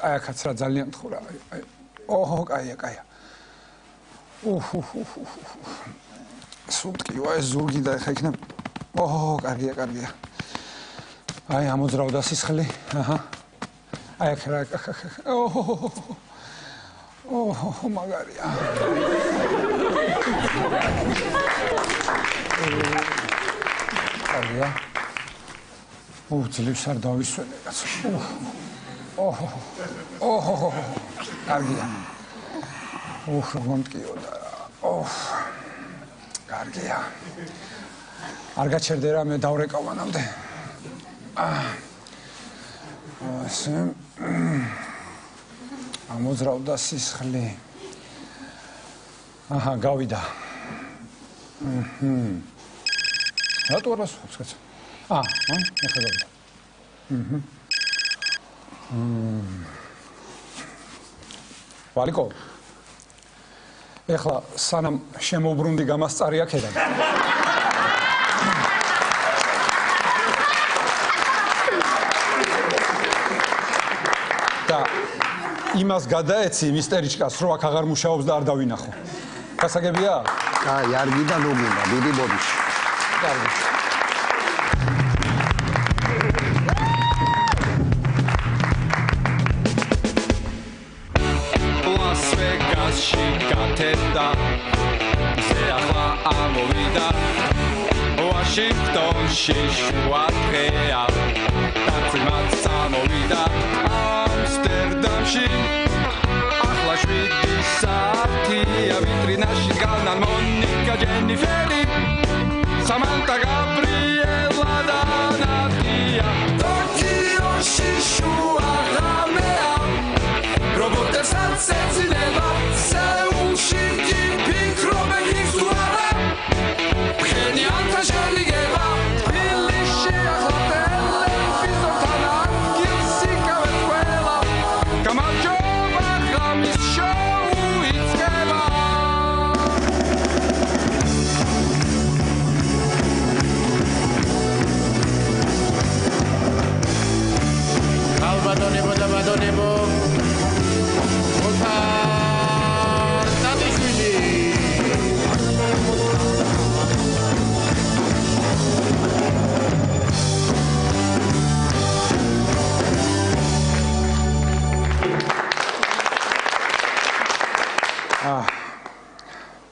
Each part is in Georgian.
აქაც რა ძალიან თხურა. ოჰო, კაია. სულტკივა ეს ზურგი და ეხა იქნება. ოჰო, კარგია. აი, ამოძრავდა სისხლი. აჰა. აი, რა. ოჰო, მაგარია. კარგია. ძლივს არ დავისვენე კაცო. ოჰო. კარგია. მომტკიოდა რა. კარგია. არ გაჩერდე რა, მე დავრეკავ მანამდე. ასე. ამოძრავდა სისხლი. აჰა, გავიდა. რატო არ ასხობს კაცო? ეხლა გავიდა. ვალიკო. ეხლა სანამ შემოუბრუნდი გამასწარი აქედან. და იმას გადაეცი მისტერიჩკას, რომ აქ აღარ მუშაობს და არ დავინახო. გასაგებია? აი, არ გიდა ნუმინა, დიდი ბოდიში. კარგი. გათენდა ისე ახლა ამოვიდა ვაშინგტონში შუა დღეა დაციმაც წამოვიდა ამსტერდამში ახლა 7 საათია ვიტრინაში დგანან მონიკა ჯენიფერი სამანტა გაბრიელა და ნატია ტოკიოში შუა ღამეა რობოტებსაც ეძინება სეულში კი ფიქრობენ ის თუ არა ფხენიანთა შელიგება თბილისში ახლა ტელევიზორთან ადგილს იკავებს ყველა გამარჯობა ღამის შოუ იწყება ალბატონებო და ბატონებო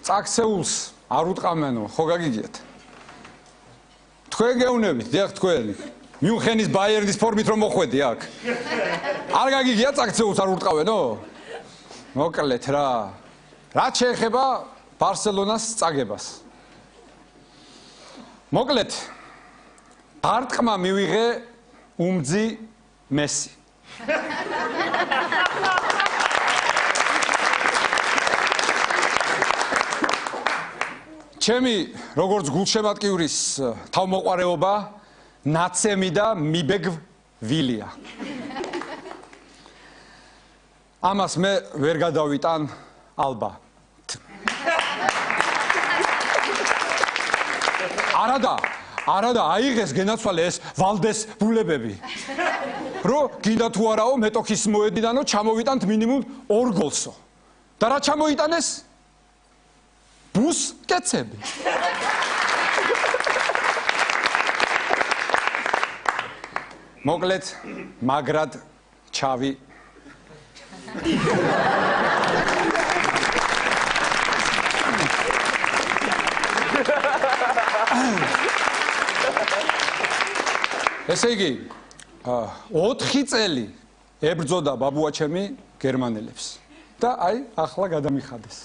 წაქცეულს არ უტყამენო, ხო გაგიგიათ? თქვენ გეუნებით, დიახ თქვენი. მიუნხენის ბაიერნის ფორმით რომ მოხვედი აქ. არ გაგიგია წაქცეულს არ უტყავენო? მოკლედ რა. რაც შეეხება ბარსელონას წაგებას. მოკლედ ბარტყმა მივიღე უმძი მესი. ჩემი როგორც გულშემატკივრის თავმოყვარეობა ნაცემი და მიბეგვილია. ამას მე ვერ გადავიტან ალბათ. არადა აიღეს გენაცვალე ეს ვალდეს ბულებები. რო გინდა თუ არაო მეტოქის მოედნიდანო ჩამოვიტანთ მინიმუმ 2 გოლსო. და რა ჩამოიტანეს? ბუსკეცები. მოკლედ მაგრად ჩავი. ესე იგი 4 წელი ებრძოდა ბაბუა ჩემი გერმანელებს და აი ახლა გადამიხადეს.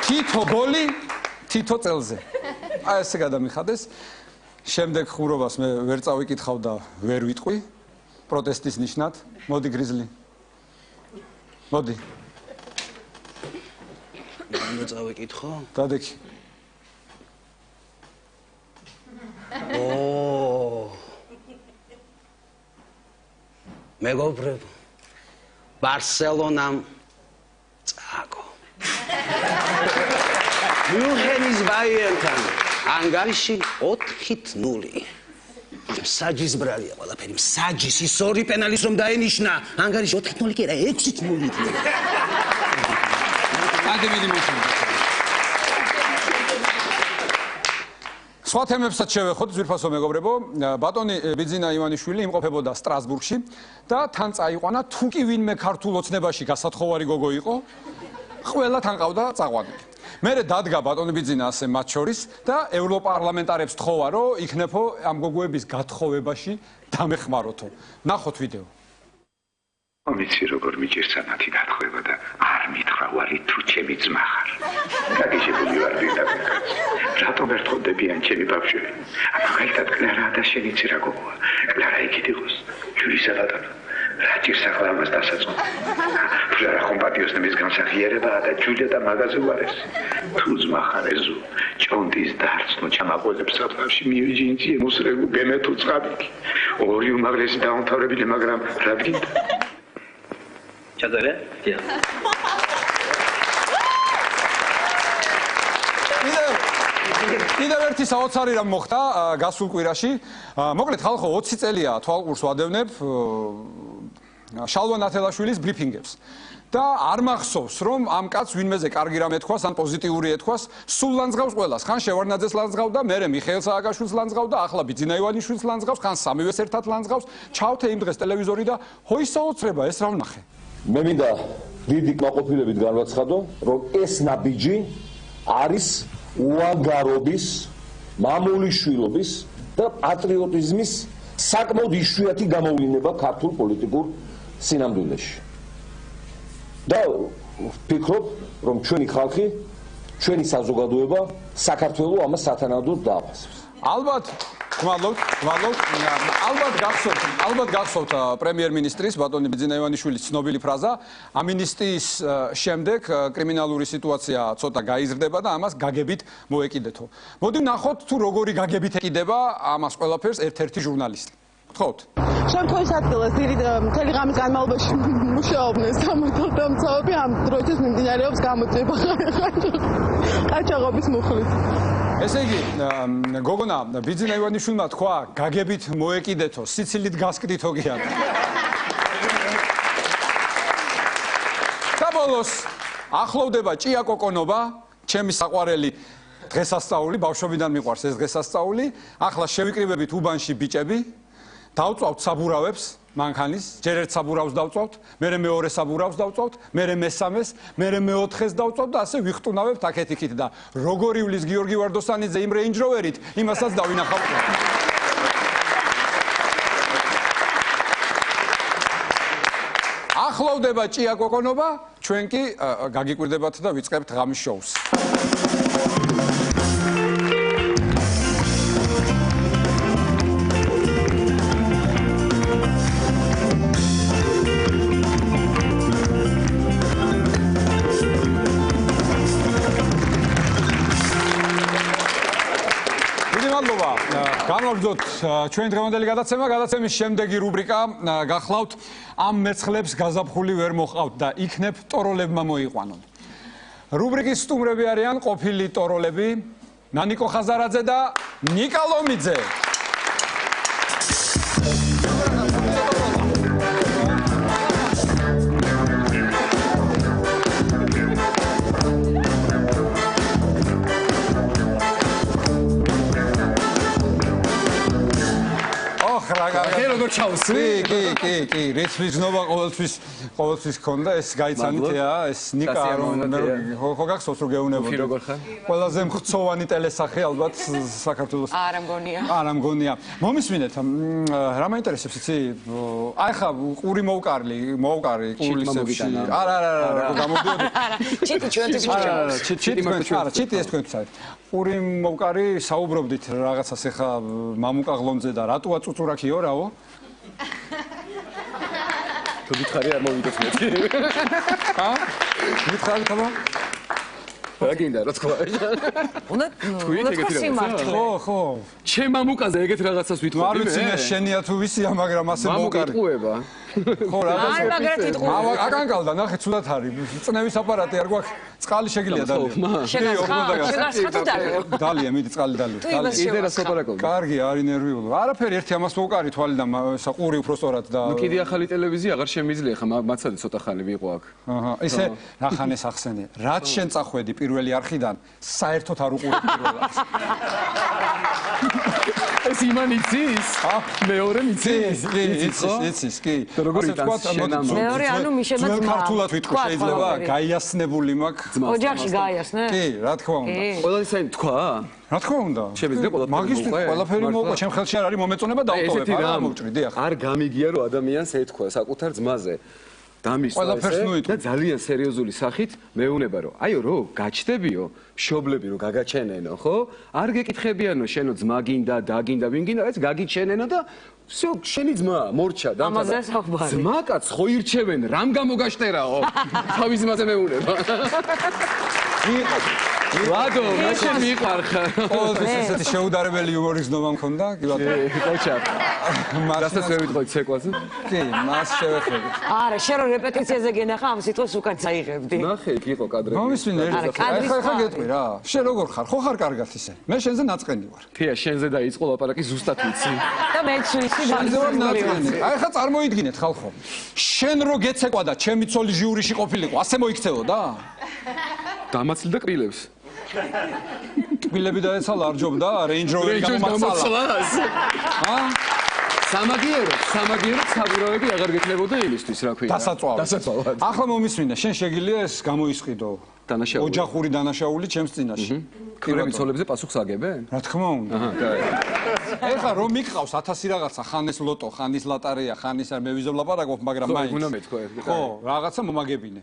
თითო გოლი თითო წელზე. აი ესე გადამიხადეს. შემდეგ ხურობას მე ვერ წავიკითხავ და ვერ ვიტყვი პროტესტის ნიშნად. მოდი გრიზლი. მოდი. მე წავიკითხო? დადექი. მეგობრებო, ბარსელონამ წააგო. მიუნხენის ბაიერნთან ანგარიში 4-0. საჯის ბრალია ყველაფერი, საჯის ის ორი პენალის რომ დაენიშნა. ანგარიში 4-0 კი არა, 6-0 იქნება. ადმინი მოშინდა. სხვა თემებსაც შევეხოთ, ძვირფასო მეგობრებო. ბატონი ბიძინა ივანიშვილი იმყოფებოდა სტრასბურგში და თან წაიყვანა, თუ კი ვინმე ქართულ ოცნებაში გასათხოვარი გოგო იყო, ყველა თან ყავდა წაყვანილი. მერე დადგა ბატონი ბიძინა ასე მათ შორის და ევროპარლამენტარებს თხოვა, რომ იქნებო ამ გოგოების გათხოვებაში დამეხმაროთო. ნახოთ ვიდეო. ვიცი როგორ მიჭირს მათი გათხოვება და არ მითხრა ვარი თუ ჩემი ძმა ხარ. გაგიჟებული ვარ ვიდაბი. რატომ ერთობდებიან ჩემი ბავშვები? მაგალითად კლარა და შენიც რა გოგოა. კლარა იქით იყოს. ჯურისა ბატონო. რა ჭირს ახლა ამას დასაწყო? რა ხომ პატიოსნების განსახიერებაა და ჯულია და მაღაზი ვარეს. თუ ძმა ხარ ეზო, ჭონდის დარწმო ჩამაყოლებს საფრთხეში მივიჯინცი მოსრეგუ გემეთუ წყაბიკი. ორი უმაღლესი დაუმთავრებელი, მაგრამ რა გინდა? ჩადერე? დიახ. კიდევ ერთი საოცარი რამ მოხდა გასულ კვირაში. მოკლედ ხალხო 20 წელია თვალყურს ვადევნებ შალვა ნათელაშვილის ბრიფინგებს. და არ მახსოვს რომ ამ კაცს ვინმეზე კარგი რამ ეთქვას, ან პოზიტიური ეთქვას, სულ ლანძღავს ყველას. ხან შევარდნაძეს ლანძღავდა, მერე მიხეილ სააკაშვილს ლანძღავდა, ახლა ბიძინა ივანიშვილს ლანძღავს, ხან სამივეს ერთად ლანძღავს. ჩავთე იმ დღეს ტელევიზორი და ჰოი საოცრება, ეს რა ვნახე. მე მინდა დიდი კმაყოფილებით განვაცხადო, რომ ეს ნაბიჯი არის უანგარობის, მამულიშვილობის და პატრიოტიზმის საკმაოდ იშვიათი გამოვლინება ქართულ პოლიტიკურ სინამდვილეში. და ვფიქრობ, რომ ჩვენი ხალხი, ჩვენი საზოგადოება საქართველოს ამას სათანადოდ დააფასებს. ალბათ ალბათ გახსოვთ პრემიერ-მინისტრის ბატონი ბიძინა ივანიშვილის ცნობილი ფრაზა, ამინისტიის შემდეგ კრიმინალური სიტუაცია ცოტა გაიზრდება და ამას გაგებით მოეკიდეთო. მოდი ვნახოთ თუ როგორი გაგებით ეკიდება ამას ყველაფერს ერთ-ერთი ჟურნალისტი. გთხოვთ. შემთხვევის ადგილას მთელი ღამის განმავლობაში მუშაობდნენ სამართალდამცავები, ამ დროისთვის მიმდინარეობს გამოძიება ყაჩაღობის მუხლით. ესე იგი, გოგონა ბიძინა ივანიშვილმა თქვა, გაგებით მოეკიდეთო, სიცილით გასკდითო გიან. და ბოლოს ახლოვდება ჭია კოკონობა, ჩემი საყვარელი დღესასწაული, ბავშვობიდან მიყვარს ეს დღესასწაული. ახლა შევიკრიბებით უბანში ბიჭები. დავწვავთ საბურავებს მანქანის, ჯერ ერთ საბურავს დავწვავთ, მერე მეორე საბურავს დავწვავთ, მერე მესამეს, მერე მეოთხეს დავწვავთ და ასე ვიხტუნავებთ აქეთ-იქით და როგორ ივლის გიორგი ვარდოსანიძე იმ Range Rover-ით, იმასაც დავინახავთ. ახლოვდება ჭია კოკონობა, ჩვენ კი გაგიკვირდებათ და ვიწყებთ ღამის შოუს. განვაგრძოთ ჩვენი დღევანდელი გადაცემა, გადაცემის შემდეგი რუბრიკა გახლავთ ამ მეცხლებს გაზაფხული ვერ მოყავთ და იქნებ ტოროლებმა მოიყვანონ. რუბრიკის სტუმრები არიან ყოფილი ტოროლები ნანიკო ხაზარაძე და ნიკა ლომიძე. როგორ ჩავსვი? კი, რითმის ნობა ყოველთვის ქონდა, ეს გაიცანითია, ეს ნიკა ხო გახსოვს რომ გეუნებოდი. როგორ ხარ? ყველაზე მხცოვანი ტელესახე ალბათ საქართველოს. არა მგონია. არა მგონია. მომისმინეთ, რა მაინტერესებს იცი? აი ხა ყური მოვკარი ყურლისებში. არა, გამოდიოდი. ჩიტი ჩვენთვის ჩიტი ეს თქვენთვის არის. ყური მოვკარი საუბრობდით რაღაცას ეხა მამუკა ღლონძე და რატოა წუწურაქიო რაო? თუ გითხარი არ მოვიდოთ მეთქი. გითხარი თამა? რა გინდა რა თქვა? უნდა სიმართლე. ხო. ჩემ მამუკაზე ეგეთ რაღაცას ვითხოვდი მე. არ ვიცი შენია თუ ვისია, მაგრამ ასე მოვკარი. მამუკა იტყუება. ხო რა არ მაგრად იტყუე. აკანკალდა ნახე ცუდად არის წნევის აპარატი არ გვაქვს წყალი შეგიძლია დალია დალია მიდი წყალი დალია იდერა სოპარაკოვი კარგი არის ნერვიული არაფერი ერთი ამას მოუკარი თვალი და ყური უფრო სწორად და ნუ კიდე ახალი ტელევიზია აღარ შემიძლია ხა მაცადე ცოტა ხანი ვიყო აქ აჰა ისე რახანეს ახსენე რაც შენ წახვედი პირველი არხიდან საერთოდ არ უყურებ პირველ არხს ეს იმან იცის მეორე იცის იცის კი როგორ იტანს მეორე ანუ მიშემა ძმა ქართულად ვიტყვი შეიძლება გაიასნებული მაქვს ოჯახში გაიასნე კი რა თქმა უნდა ყველანი თქვა რა თქმა უნდა შემიძლია ყველაფერი მოყვა ჩემ ხელში არ არის მომეწონება დავტოვებ არა მოვჭრი დიახ არ გამიგია რომ ადამიანს ეთქვა საკუთარ ძმაზე დამისვა და ძალიან სერიოზული სახით მეუნება რომ აიო რო გაჩდებიო მშობლები რო გაგაჩენენო ხო არ გეკითხებიანო შენო ძმა გინდა და გინდა ვინ გინდა ეს გაგიჩენენო და всё შენი ძმა მორჩა და ძმა კაც ხო ირჩევენ რამ გამოგაშტერაო თავის ძმაზე მეუნება ვადო მაშინ მიყარხარ ყოველთვის ესეთი შეუდარებელი იუმორის ნომა მქონდა კი ბატონო კოჩა რასაც ვერ ვიტყვი ცეკვაზე კი მას შევეხები არა შენ რო რეპეტიციაზე გენახა ამ სიტყვას უკან წაიღებდი ნახე იქ იყო კადრები მომისმინე ხა გეტყვი რა შენ როგორ ხარ ხო ხარ კარგად ისე მე შენზე ნაწყენი ვარ თია შენზე დაიწყო ლაპარაკი ზუსტად ვიცი და მეც ვიცი შენზე ვარ ნაწყენი აი ხა წარმოიდგინეთ ხალხო შენ რო გეცეკვა და ჩემი ცოლი ჟიურიში ყოფილიყო ასე მოიქცეოდა დამაცლდა კბილებს კბილები დაეცალა არ ჯობდა Range Rover-ი გამომაცალა ა სამაგიერო საბურავები აღარ გექნებოდა იმისთვის რა ქვია დასაწვავად ახლა მომისმინე შენ შეგიძლია ეს გამოისყიდო დანაშაული ოჯახური დანაშაული ჩემს წინაშე ქმრები ცოლებზე პასუხს აგებენ რა თქმა უნდა ეხლა რომ მიყავს 1000 რაღაცა ხან ეს ლოტო ხან ის ლატარეა ხან ის არ მე ვიზობ ლაპარაკობ მაგრამ მაინც უნდა მეთქვა ხო რაღაცა მომაგებინე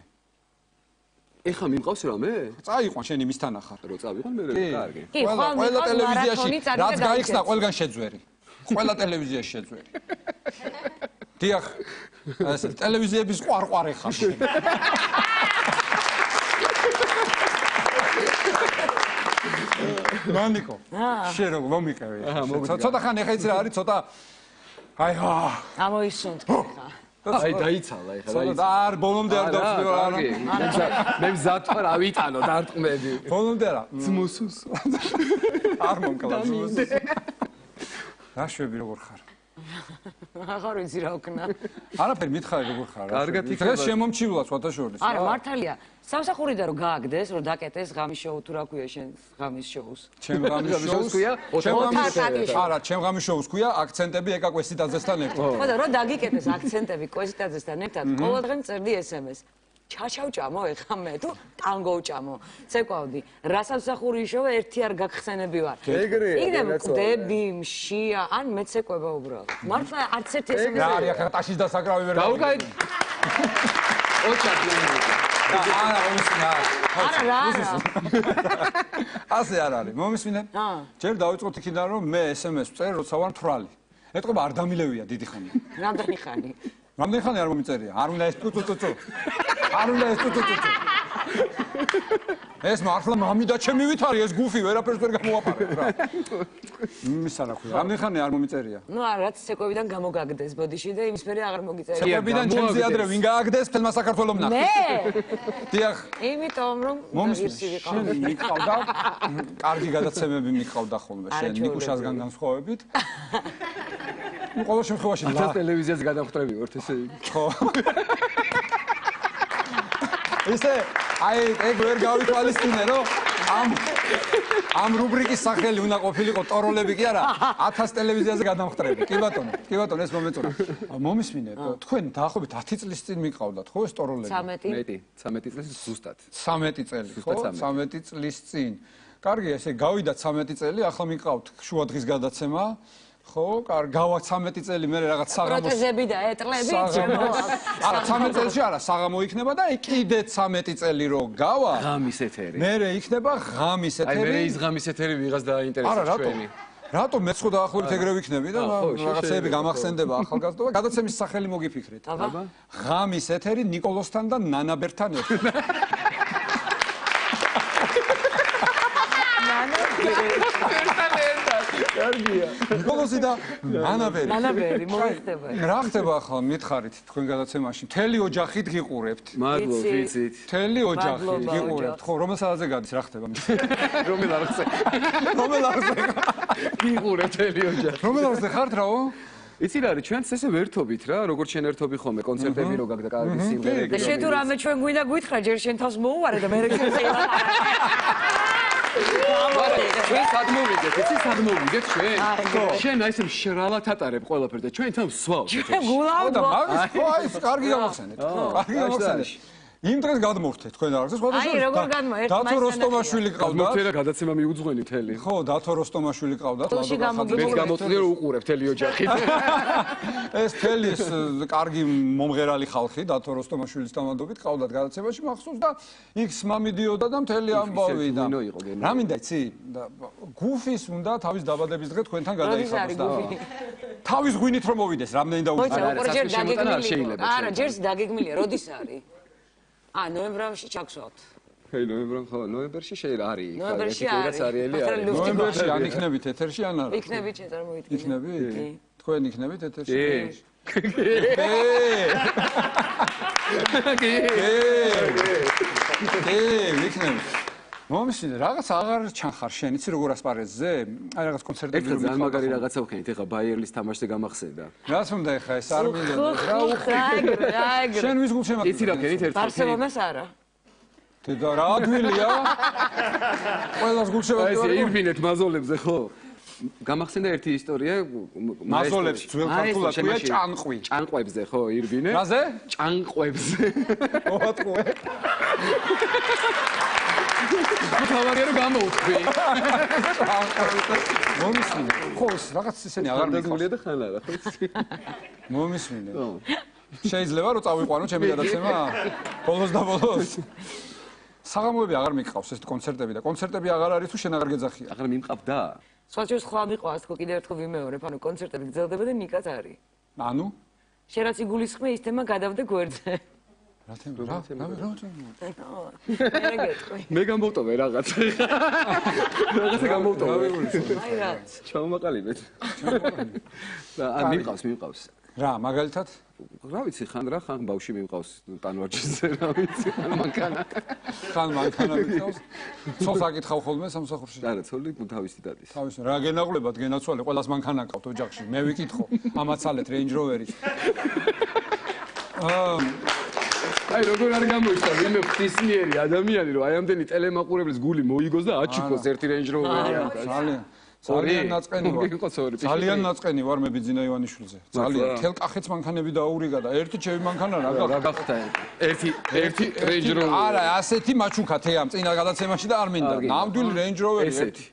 ეხლა მიმყავს რამე? წაიყვან შენ იმისთან ახარ. რო წავიღან მე კარგი. ყველა ტელევიზიაში რაც გაიხსნა ყველგან შეძვერი. ყველა ტელევიზიაში შეძვერი. დიახ. ეს ტელევიზიების ყვარყვარე ხარ. მანიკო. შენ როგორ მომიყევი? ცოტა ხანი ხა იცი რა არის ცოტა აი ამოისუნთ ხა. აი დაიცალა ეხლა და არ ბოლომდე არ დავწდევ არა მე მზად ვარ ავიტანო დარტყმები ბოლომდე რა ძმოსუს არ მომკლა ძმოს რა შვები როგორ ხარ აღარ ვიცი რა ვქნა არაფერი მითხარი როგორ ხარ კარგად იქნება შემომჩივლად სხვათა შორის არა მართალია სამსახურიდან რომ გააგდეს რომ დაკეტეს ღამის შოუ თუ რა ქვია შენ ღამის შოუს ჩემ ღამის შოუს ქვია არა ჩემ ღამის შოუს ქვია აქცენტები ეკა კვესიტაძესთან ერთად ხო და რომ დაგიკეტეს აქცენტები კვესიტაძესთან ერთად ყოველდღე მწერდი SMS ჩაჩავჭამო ეხა მე თუ ტანგო ვჭამო ცეკვავდი რა სამსახური იშოვე ერთი არ გაგხსენები ვარ იქნებ მკვდები მშია ან მეცეკვება უბრალოდ მართლა არც ერთი SMS რა არის ახლა ტაშის დასაკრავი ვერ დაუკაი ოჩაკი არა მომისმინე არა ასე არ არის მომისმინე ჯერ დავიწყოთ იქიდან რომ მე SMS ვწერ როცა ვარ თვრალი ეტყობა არ დამილევია დიდი ხანი რამდენი ხანი რამდენი ხანი არ მომიწერია არ უნდა ეს ტუტუტუტუ არ უნდა ეს ტუტუტუტუ ეს მართლა მამი და ჩემი ვითარი ეს გუფი ვერაფერს ვერ გამოვაპარებ რა მისა რა ქვია რამდენი ხანი არ მომიწერია ნუ არა რაც ცეკვებიდან გამოგაგდეს ბოდიში და იმის მერე აღარ მოგიწერია ცეკვებიდან ჩემზე ადრე ვინ გააგდეს თელმა საქართველოს ნახე მე დიახ იმიტომ რომ მომისმინე შენ მიყავდა კარგი გადაცემები მიყავდა ხოლმე შენ ნიკუშასგან განსხვავებით ნუ ყოველ შემთხვევაში და ტელევიზიაზე გადამხტრები ვართ ესე იგი ხო ისე აი ეგ ვერ გავითვალისწინე რომ ამ რუბრიკის სახელი უნდა ყოფილიყო ტოროლები კი არა 1000 ტელევიზიაზე გადამხტრები კი ბატონო ეს მომეწონა მომისმინე თქვენ დაახლოებით 10 წლის წინ მიყავდათ ხო ეს ტოროლები 13 წლის ზუსტად 13 წელი ხო 13 წლის წინ კარგი ესე გავიდა 13 წელი ახლა მიყავთ შუადღის გადაცემა ხო, გავა 13 წელი მე რაღაც საღამოს პროტეზები და ეტლები არა 13 წელში არა საღამო იქნება და კიდე 13 წელი რო გავა ღამის ეთერი მე იქნება ღამის ეთერი აი მე ის ღამის ეთერი ვიღაც დააინტერესებს ჩვენი რატომ მეც ხო დაახლოებით ეგრე ვიქნები და რაღაცეები გამახსენდება ახალგაზრდობა გადაცემის სახელი მოგიფიქრეთ ღამის ეთერი ნიკოლოსთან და ნანაბერთან ერთად კარგია. ნიკოლოზი და მანაბერი. მანაბერი მოიხდება. რა ხდება ახლა მითხარით თქვენ გადაცემაში? მთელი ოჯახით გიყურებთ. მადლობა, ვიცით. მთელი ოჯახით მადლობა, გიყურებთ. ხო, რომელ საათზე გადის, რა ხდება? რომელ არხზე? რომელ არხზე? გიყურე მთელი ოჯახი. რომელ არხზე ხართ რაო? იცი რა არის, ჩვენც ესე ვერთობით რა, როგორც შენ ერთობი ხოლმე კონცერტები რო გაგდა კარგი სიმღერები. და შენ თუ რამე ჩვენ გვინდა გითხრა, ჯერ შენ თავს მოუვარე და მე რეკენზე ჩვენ სად მოვიდეთ, იცი სად მოვიდეთ ჩვენ? შენ აი ესე მშრალად ატარებ ყველაფერს და ჩვენ თან ვსვავთ. ჩვენ გულავ და მაგის ხო აი კარგი გამახსენეთ. კარგი გამახსენეთ. იმ დღეს გადმოვხდეთ თქვენ არხზე, სხვა აი როგორ გადმო ერთ დათო როსტომაშვილი ყავდა. მოვთერა გადაცემა მიუძღვენი მთელი. ხო, დათო როსტომაშვილი ყავდა. თოში გამოგიყურეთ. მეც გამოწვდი რომ უყურებ მთელი ოჯახით. ეს მთელი ეს კარგი მომღერალი ხალხი დათო როსტომაშვილის დამადობით ყავდათ გადაცემაში მახსოვს და იქ მამიდიოდა და მთელი ამბავი და რა მინდა იცი? გუფის უნდა თავის დაბადების დღე თქვენთან გადაიხადოს და თავის ღვინით რომ მოვიდეს რამდენი დაუჭირდა. ჯერ დაგეგმილია. არა, ჯერს დაგეგმილია, როდის არის? ნოემბერში ჩაგსვავთ. ჰეი, ნოემბერში შეიძლება არის. ნოემბერში არის. ნოემბერში ან იქნებით ეთერში ან არა? იქნებით წარმოიდგინე. იქნებით? თქვენ იქნებით ეთერში? იქნებით. მომისმინე, რაღაც აღარ ჩანხარ შენ, იცი როგორ ასპარეზზე? აი რაღაც კონცერტები ეხლა ძალიან მაგარი რაღაცა ვქენით, ეხლა ბაიერლის თამაშზე გამახსენდა. რას უნდა ეხლა ეს არ მინდა. რა უხრი. შენ ვის გულში მაგ იცი რა ვქენით ერთ ბარსელონას არა. და რა გვილია? ყველას გულში აი ეს მაგ ირბინეთ მაზოლებზე ხო? გამახსენდა ერთი ისტორია მაზოლებს ძველ ქართულად ქვია ჭანყვი. ჭანყვებზე ხო ირბინე? რაზე? ჭანყვებზე. მოატყუე. თავარია რომ გამოუთხრი. მომისმინე. ხო, რაღაც ისენი აღარ მიგულია და ხან არა ხო? მომისმინე. შეიძლება რომ წავიყვანო ჩემი გადაცემა? ბოლოს და ბოლოს. საღამოები აღარ მიყავს ეს კონცერტები და კონცერტები აღარ არის თუ შენ აღარ გეძახია. აღარ მიმყავდა? სხვა ჩვენ სხვა მიყვას თქო კიდევ ერთხელ ვიმეორებ, ანუ კონცერტები გრძელდება და ნიკაც არის. ანუ? შენ რაც იგულისხმე ის თემა გადავდე გვერდზე. რა თემა? რა თემა? მე გამოვტოვე რაღაც. რაღაცა გამოვტოვე. აი რაც. ჩავმაყალიბეთ. და მიმყავს. რა, მაგალითად? რა ვიცი, ხან ბავში მიმყავს ტანვარჯიშზე, რა ვიცი, ხან მანქანა მიმყავს. ცოლს აკითხავ ხოლმე სამსახურში? არა, ცოლი თავისი დადის. თავისი. რა გენაღლებად გენაცვალე, ყველას მანქანა ყავთ ოჯახში. მე ვიკითხო, ამაცალეთ Range Rover-ით. აი როგორ არ გამოიშვა ვინმე ღვთისმიერი ადამიანი რომ აი ამდენი ტელემაყურებლის გული მოიგოს და აჩუქოს ერთი Range Rover-ი. ძალიან ნაწყენი ვარ. ძალიან ნაწყენი ვარ მე ბიძინა ივანიშვილზე. ძალიან. თელ კახეთს მანქანები დაურიგა და ერთი ჩემი მანქანა რა გახდა. ერთი Range Rover. არა, ასეთი მაჩუქა თეამ წინა გადაცემაში და არ მინდა. ნამდვილი Range Rover-ი ესეთი.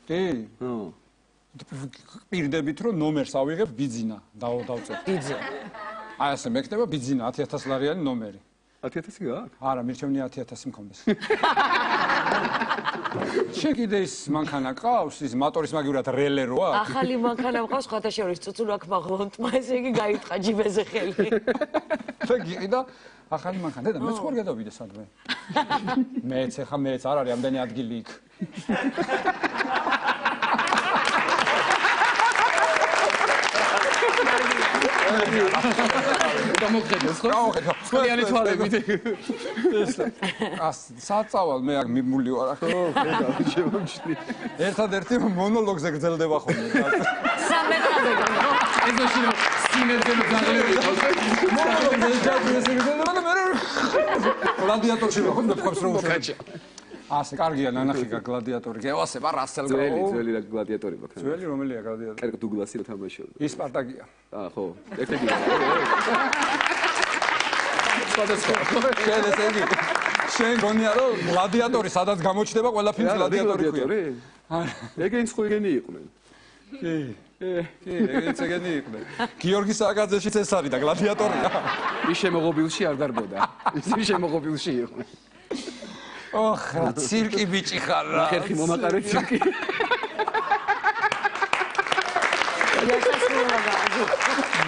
კი. პირდებით რომ ნომერს ავიღებ ბიძინა დავწერ. ბიძა. აი ასე მექნება ბიძინა 10000 ლარიანი ნომერი. 10000 გაქვს? არა, მირჩევნია 10000 მქონდეს. შენ კიდე ის მანქანა ყავს, ის მოტორის მაგივრად რელე როა? ახალი მანქანა მყავს, სხვათა შორის წუწულ აქ მაღლონტმა, ესე იგი გაიტყა ჯიბეზე ხელი. და გიყიდა ახალი მანქანა. დედა, მეც ხوار გადავიდე სადმე. მეც არ არის ამდენი ადგილი იქ. გამოგხედოს ხო? გამოგხედო. სხვიანი თვალებით. საწავალ მე აქ მიმული ვარ ახლა. ხო, შევამჩნი. ერთადერთი მონოლოგზე გრძელდება ხოლმე. სამეტრაზე გონო. ეზოში რომ სინერგენ ძაღლები ყავს. მონოლოგზე გრძელდება და მე გლადიატორში ვიყავ და ფხობს რომ უშო. ასე კარგია ნანახი გლადიატორი. გევასება რასელ გროუ. ძველი რა გლადიატორი მაქვს. ძველი რომელია გლადიატორი? კერკ დუგლასი რა თამაშობდა. ის სპარტაკია. ხო, ერთ-ერთი. შენ გონია რომ გლადიატორი სადაც გამოჩნდება ყველა ფილმს გლადიატორი ქვია. ეგენს ხო ეგენი იყვნენ. კი, ეგენს ეგენი იყვნენ. გიორგი სააკაძეშიც ეს არის და გლადიატორია. ის შემოღობილში არ დარბოდა. ის შემოღობილში იყო. ოხ, რა ცირკი ბიჭი ხარ რა. ხერხი მომაყარე ცირკი.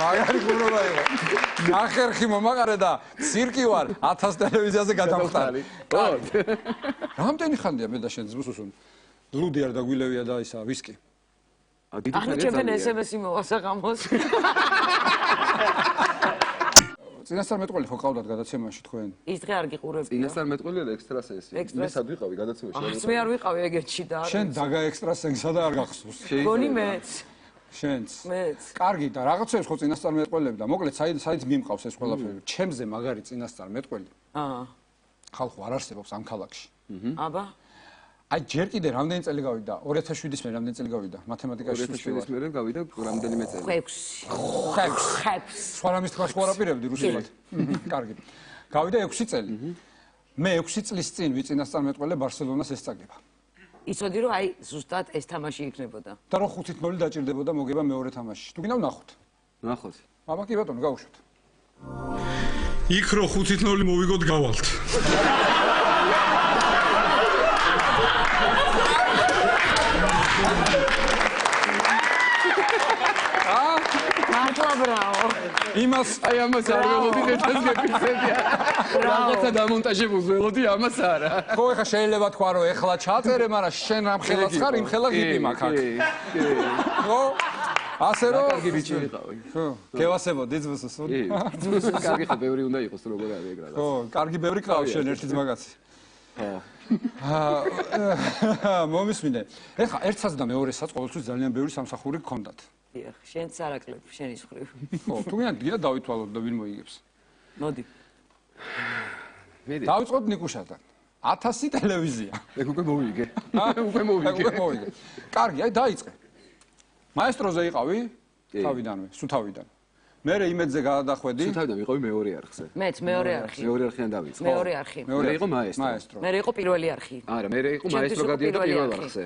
მაგარი გულობა იყო. ნახერხი მომაყარე და ცირკი ვარ 1000 ტელევიზიაზე გადამხტარი. ხო. რამდენი ხანია მე და შენ ზუსტ ლუდი არ დაგვილევია და ისა ვისკი. ანუ ჩემთან SMS-ი მოვა საღამოს. წინასწარმეტყველი ხო ყავდათ გადაცემაში თქვენ? ის დღე არ გიყურებია. წინასწარმეტყველი და ექსტრასენსი. მე სად ვიყავი გადაცემაში? მე არ ვიყავი ეგეთში და შენ დაგა ექსტრასენსა და არ გახსოვს. გონი მეც. შენც. მეც. კარგი და რაღაცებს ხო წინასწარმეტყველები და მოკლედ საით მიმყავს ეს ყველაფერი. ჩემზე მაგარი წინასწარმეტყველი. ხალხო არ არსებობს ამ ქალაქში. აბა აი ჯერ კიდე რამდენი წელი გავიდა? 2007-ის მერე რამდენი წელი გავიდა? მათემატიკაში 2007-ის მერე გავიდა რამდენიმე წელი. 6. სხვა რამის თქვას ხო არაპირებდი რუსულად. კარგი. გავიდა 6 წელი. მე 6 წლის წინ ვიწინასწარმეტყველე ბარსელონას ესწაგება. იცოდი რომ აი ზუსტად ეს თამაში იქნებოდა. და რომ 5-0 დაჭირდებოდა მოგება მეორე თამაშში. თუ გინდა ვნახოთ. ნახოთ. აბა კი ბატონო გავუშვათ. იქ რო 5-0 მოვიგოთ გავალთ. მართლა ბრავო. იმას აი ამას არ ველოდი ნეტას გეფიქრებია. რაღაცა დამონტაჟებულს ველოდი ამას არა. ხო ეხა შეიძლება თქვა რომ ეხლა ჩაწერე, მაგრამ შენ რამ ხელაც ხარ, იმ ხელა გიპი მაქვს აქ. ხო? ასე რომ კარგი ბიჭი ვიყავი. ხო, გევასებოდი ძვსს. კარგი ხო ბევრი უნდა იყოს როგორ არის ეგ რაღაც. ხო, კარგი ბევრი ყავს შენ ერთი ძმაგაცი. მომისმინე. ეხა ერთსაც და მეორესაც ყოველთვის ძალიან ბევრი სამსახური გქონდათ. დიახ, შენც არაკლებ, შენის ხრივ. ხო, თუ გინდა დავითვალოთ და ვინ მოიგებს. მოდი. დავიწყოთ ნიკუშადან. 1000 ტელევიზია. ეგ უკვე მოვიგე. უკვე მოვიგე. კარგი, აი დაიწყე. მაესტროზე იყავი? თავიდანვე, სუთავიდან. მე იმედზე გადახვედი. სუთავიდან ვიყავი მეორე არხზე. მეც მეორე არხი. მეორე არხიდან დავიწყე. მეორე არხი. მეორე იყო მაესტრო. მე იყო პირველი არხი. არა, მე იყო მაესტრო გადიოდა პირველ არხზე.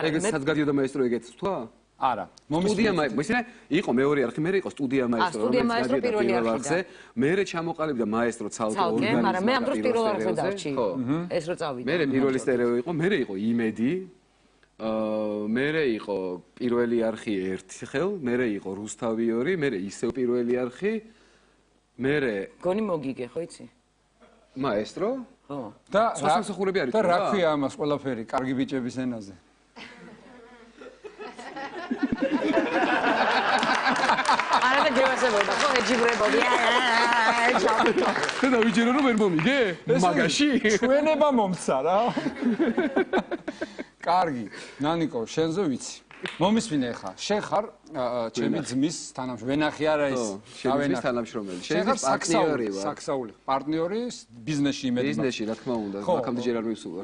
ეგ სადაც გადიოდა მაესტრო ეგეც თქვა? არა. სტუდია მაესტრო, იყო მეორე არხი, მე იყო სტუდია მაესტრო, რომელიც გადიოდა პირველ არხზე. მე ჩამოყალიბდა მაესტრო ცალკე ორგანიზმი. მაგრამ მე ამ დროს პირველ არხზე დავჭი. ეს რო წავიდა. მე პირველი სტერეო იყო, მე იყო იმედი. მე იყო პირველი არხი ერთხელ, მე იყო რუსთავი 2, მე ისევ პირველი არხი. მე გონი მოგიგე, ხო იცი? მაესტრო? ხო. და სხვა სამსახურები არის. და რა ქვია ამას ყველაფერი კარგი ბიჭების ენაზე? არა და გევასებოდა, ხო ეჯიბრებოდი. და დავიჯერო რომ ვერ მომიგე? მაგაში? ჩვენება მომცა რა. კარგი, ნანიკო, შენზე ვიცი. მომისმინე ხა, შენ ხარ ჩემი ძმის თანამშრომელი. ვენახი არა ის. შენ თანამშრომელი. შენ პარტნიორი ვარ. საქსაული. პარტნიორი ბიზნესში იმედი. ბიზნესში, რა თქმა უნდა, აქამდე ჯერ არ მივსულვარ.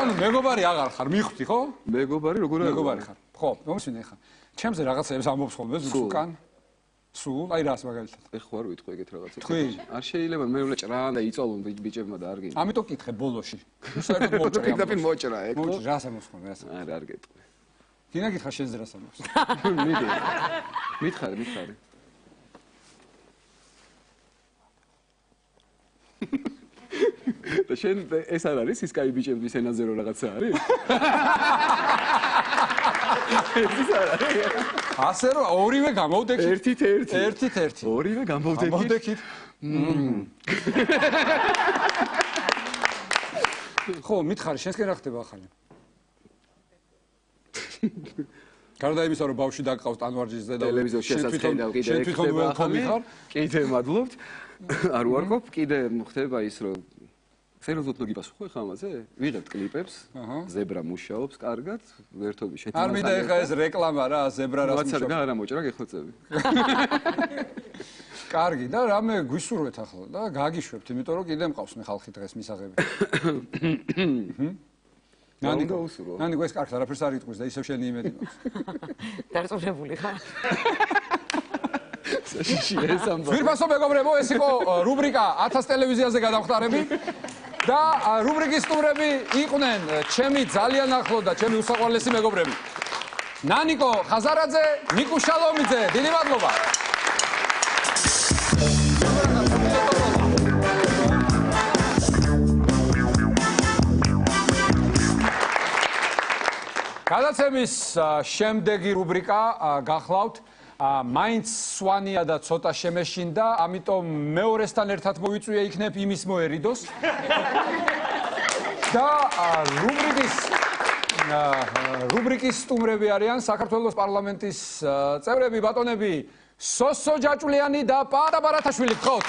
ანუ მეგობარი აღარ ხარ, მიხვდი ხო? მეგობარი როგორ არის? მეგობარი ხარ. ხო, მომისმინე ხა. ჩემზე რაღაცებს ამბობს ხოლმე ზუსტკან. სულ, აი რას მაგალითად. ეხლა არ ვიტყვი ეგეთ რაღაცებს. თქვი? არ შეიძლება მე უნდა ჭრან და იწოლონ ბიჭებმა და არ გინდა. ამიტომ კითხე ბოლოში. საერთოდ მოჭრა. პირდაპირ მოჭრა, ეგ ხო? მოჭრა, რას ამოსხმე, რას? არა, არ გეტყვი. გინდა გითხრა შენზე რას ამბობს? მიდი. მითხარი. და შენ ეს არ არის ის კაი ბიჭების ენაზე რო რაღაცა არის? ასე რომ ორივე გამოვდექით. ერთით. ორივე გამოვდექით. ხო, მითხარი, შენსკენ რა ხდება ახალი? გარდა იმისა, რომ ბავშვი დაგყავს ტანვარჯიშს და ტელევიზორში შესაძლოა კიდე შენ თვითონ ველკომი ხარ? კიდე მადლობთ. არ ვარყოფ, კიდე ხდება ის, რომ სერიოზულად მოგიპასუხო ხო ხა ამაზე? ვიღებთ კლიპებს, ზებრა მუშაობს კარგად, ვერთობი შეთანხმება. არ მინდა ეხა ეს რეკლამა რა, ზებრა რას მუშაობს. ვაცარ არა მოჭრა გეხოცები. კარგი და რამე გვისურვეთ ახლა და გაგიშვებთ, იმიტომ რომ კიდე მყავს მე ხალხი დღეს მისაღები. ნანიკო ეს კარგს არაფერს არ იტყვის და ისევ შენი იმედი მაქვს. დარწმუნებული ხარ? ვირფასო მეგობრებო, ეს იყო რუბრიკა 1000 ტელევიზიაზე გადამხდარები და რუბრიკის სტუმრები იყვნენ ჩემი ძალიან ახლო და ჩემი უსაყვარლესი მეგობრები. ნანიკო ხაზარაძე, ნიკუ შალომიძე, დიდი მადლობა. გადაცემის შემდეგი რუბრიკა გახლავთ მაინც სვანია და ცოტა შემეშინდა, ამიტომ მეორესთან ერთად მოიწვია იქნებ იმის მოერიდოს. და რუბრიკის სტუმრები არიან საქართველოს პარლამენტის წევრები, ბატონები სოსო ჯაჭვლიანი და პატა ბარათაშვილი. გთხოვთ.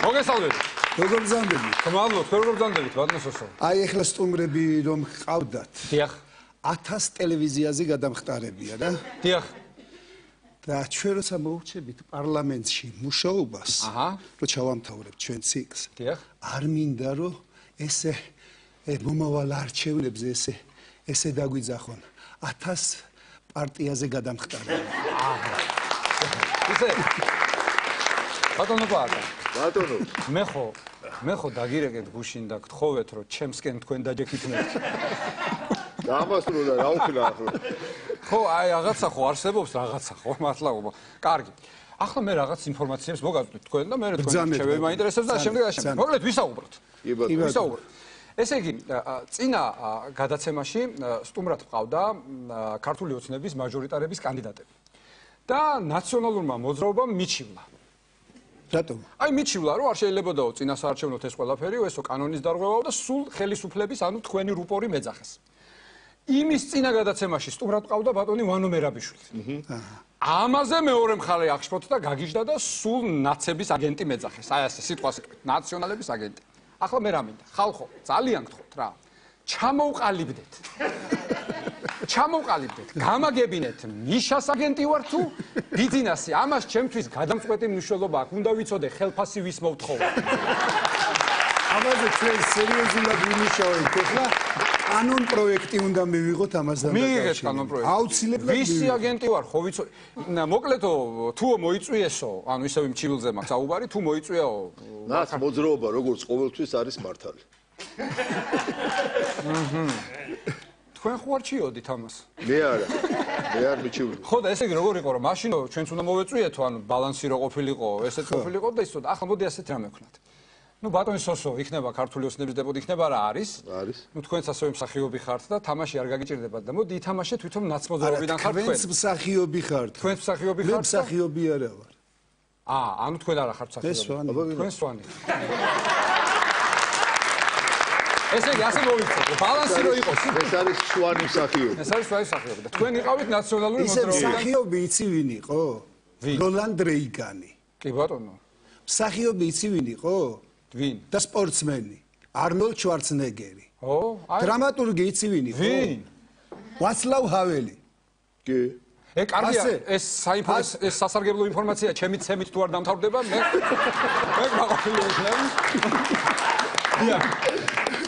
მოგესალმებით. როგორ გზანდებით? მადლობთ, როგორ გზანდებით, ბატონო სოსო? აი ეხლა სტუმრები რომ ყავდათ. დიახ. 1000 ტელევიზიაზე გადამხტარებია რა. დიახ. და ჩვენ როცა მოვუჩებით პარლამენტში მუშაობას, რომ ჩავამთავრებთ ჩვენ ციკლს. დიახ. არ მინდა რომ ესე მომავალ არჩევნებზე ესე დაგვიძახონ. 1000 პარტიაზე გადამხტარებია. ისე. ბატონო პატა. ბატონო. მე ხო დაგირეკეთ გუშინ და გთხოვეთ რომ ჩემსკენ თქვენ დაჯექითნეთ. დამასწრო და რა ვქნა ახლა. ხო, აი რაღაცა ხო არსებობს რაღაცა ხო, მართლა. კარგი. ახლა მე რაღაც ინფორმაციებს მოგაწვდით თქვენ და მე თქვენ ჩემი მაინტერესებს და შემდეგ. მოკლედ ვისაუბროთ. ვისაუბროთ. ესე იგი, წინა გადაცემაში სტუმრად ყავდა ქართული ოცნების მაჟორიტარების კანდიდატები. და ნაციონალურმა მოძრაობამ მიჩივლა. რატომ? აი მიჩივლა, რომ არ შეიძლებაო წინა საარჩევნოთ ეს ყველაფერი, ესო კანონის დარღვევაო და სულ ხელისუფლების, ანუ თქვენი რუპორი მეძახეს. იმის წინა გადაცემაში სტუმრად ყავდა ბატონი ვანო მერაბიშვილი. ამაზე მეორე მხარე აღშფოთდა და გაგიჟდა და სულ ნაცების აგენტი მეძახეს. აი ასე სიტყვა სიტყვით, ნაციონალების აგენტი. ახლა მე რა მინდა? ხალხო, ძალიან გთხოვთ რა. ჩამოვყალიბდეთ. ჩამოვყალიბდეთ, გამაგებინეთ, მიშას აგენტი ვარ თუ ბიზნესი. ამას ჩემთვის გადამწყვეტი მნიშვნელობა აქვს. უნდა ვიცოდე ხელფასი ვის მოვთხოვო. ამაზე ჩვენ სერიოზულად ვიმუშავებთ ახლა. კანონ პროექტი უნდა მივიღოთ ამასთან დაკავშირებით. მიიღეთ კანონ პროექტი. აუცილებლად ვისი აგენტი ვარ, ხო ვიცოდი. მოკლედო, თუ მოიწვიესო, ანუ ისევ მჩივლზე მაქვს აუბარი, თუ მოიწვიაო. ნაც მოძრაობა როგორც ყოველთვის არის მართალი. თქვენ ხო არჩიოდით ამას? მე არა. მე არ მიჩვევი. ხო და ესე იგი როგორ იყო რომ მაშინ ჩვენც უნდა მოვეწვიეთო, ანუ ბალანსი რო ყოფილიყო, ესეც ყოფილიყო და ისო და ახლა მოდი ასეთ რამე ვქნათ. ნუ ბატონი სოსო იქნება ქართული ოცნების დეპუტატი იქნება რა არის? არის. ნუ თქვენც ასევე მსახიობი ხართ და თამაში არ გაგიჭირდებათ და მოდი ითამაშეთ თვითონ ნაცმოძრაობიდან ხართ თქვენ. თქვენც მსახიობი ხართ. თქვენც მსახიობი ხართ? მე მსახიობი არა ვარ. ანუ თქვენ არა ხართ მსახიობი. თქვენ სვანი. ესე იგი ასე მოვიცეთ, ბალანსი რო იყოს. ეს არის სვანი მსახიობი. ეს არის სვანი მსახიობი და თქვენ იყავით ნაციონალური მოძრაობიდან. ისე მსახიობი იცი ვინ იყო? როლანდ რეიგანი. კი ბატონო. მსახიობი იცი ვინ იყო? ვინ? და სპორტსმენი. არნოლდ შვარცნეგერი. ო, აი. დრამატურგი იცი ვინ იყო? ვინ? ვაცლავ ჰაველი. კი. კარგია, ეს სასარგებლო ინფორმაცია ჩემი ცემით თუ არ დამთავრდება, მე გაყოფილი ვიქნები. დიახ.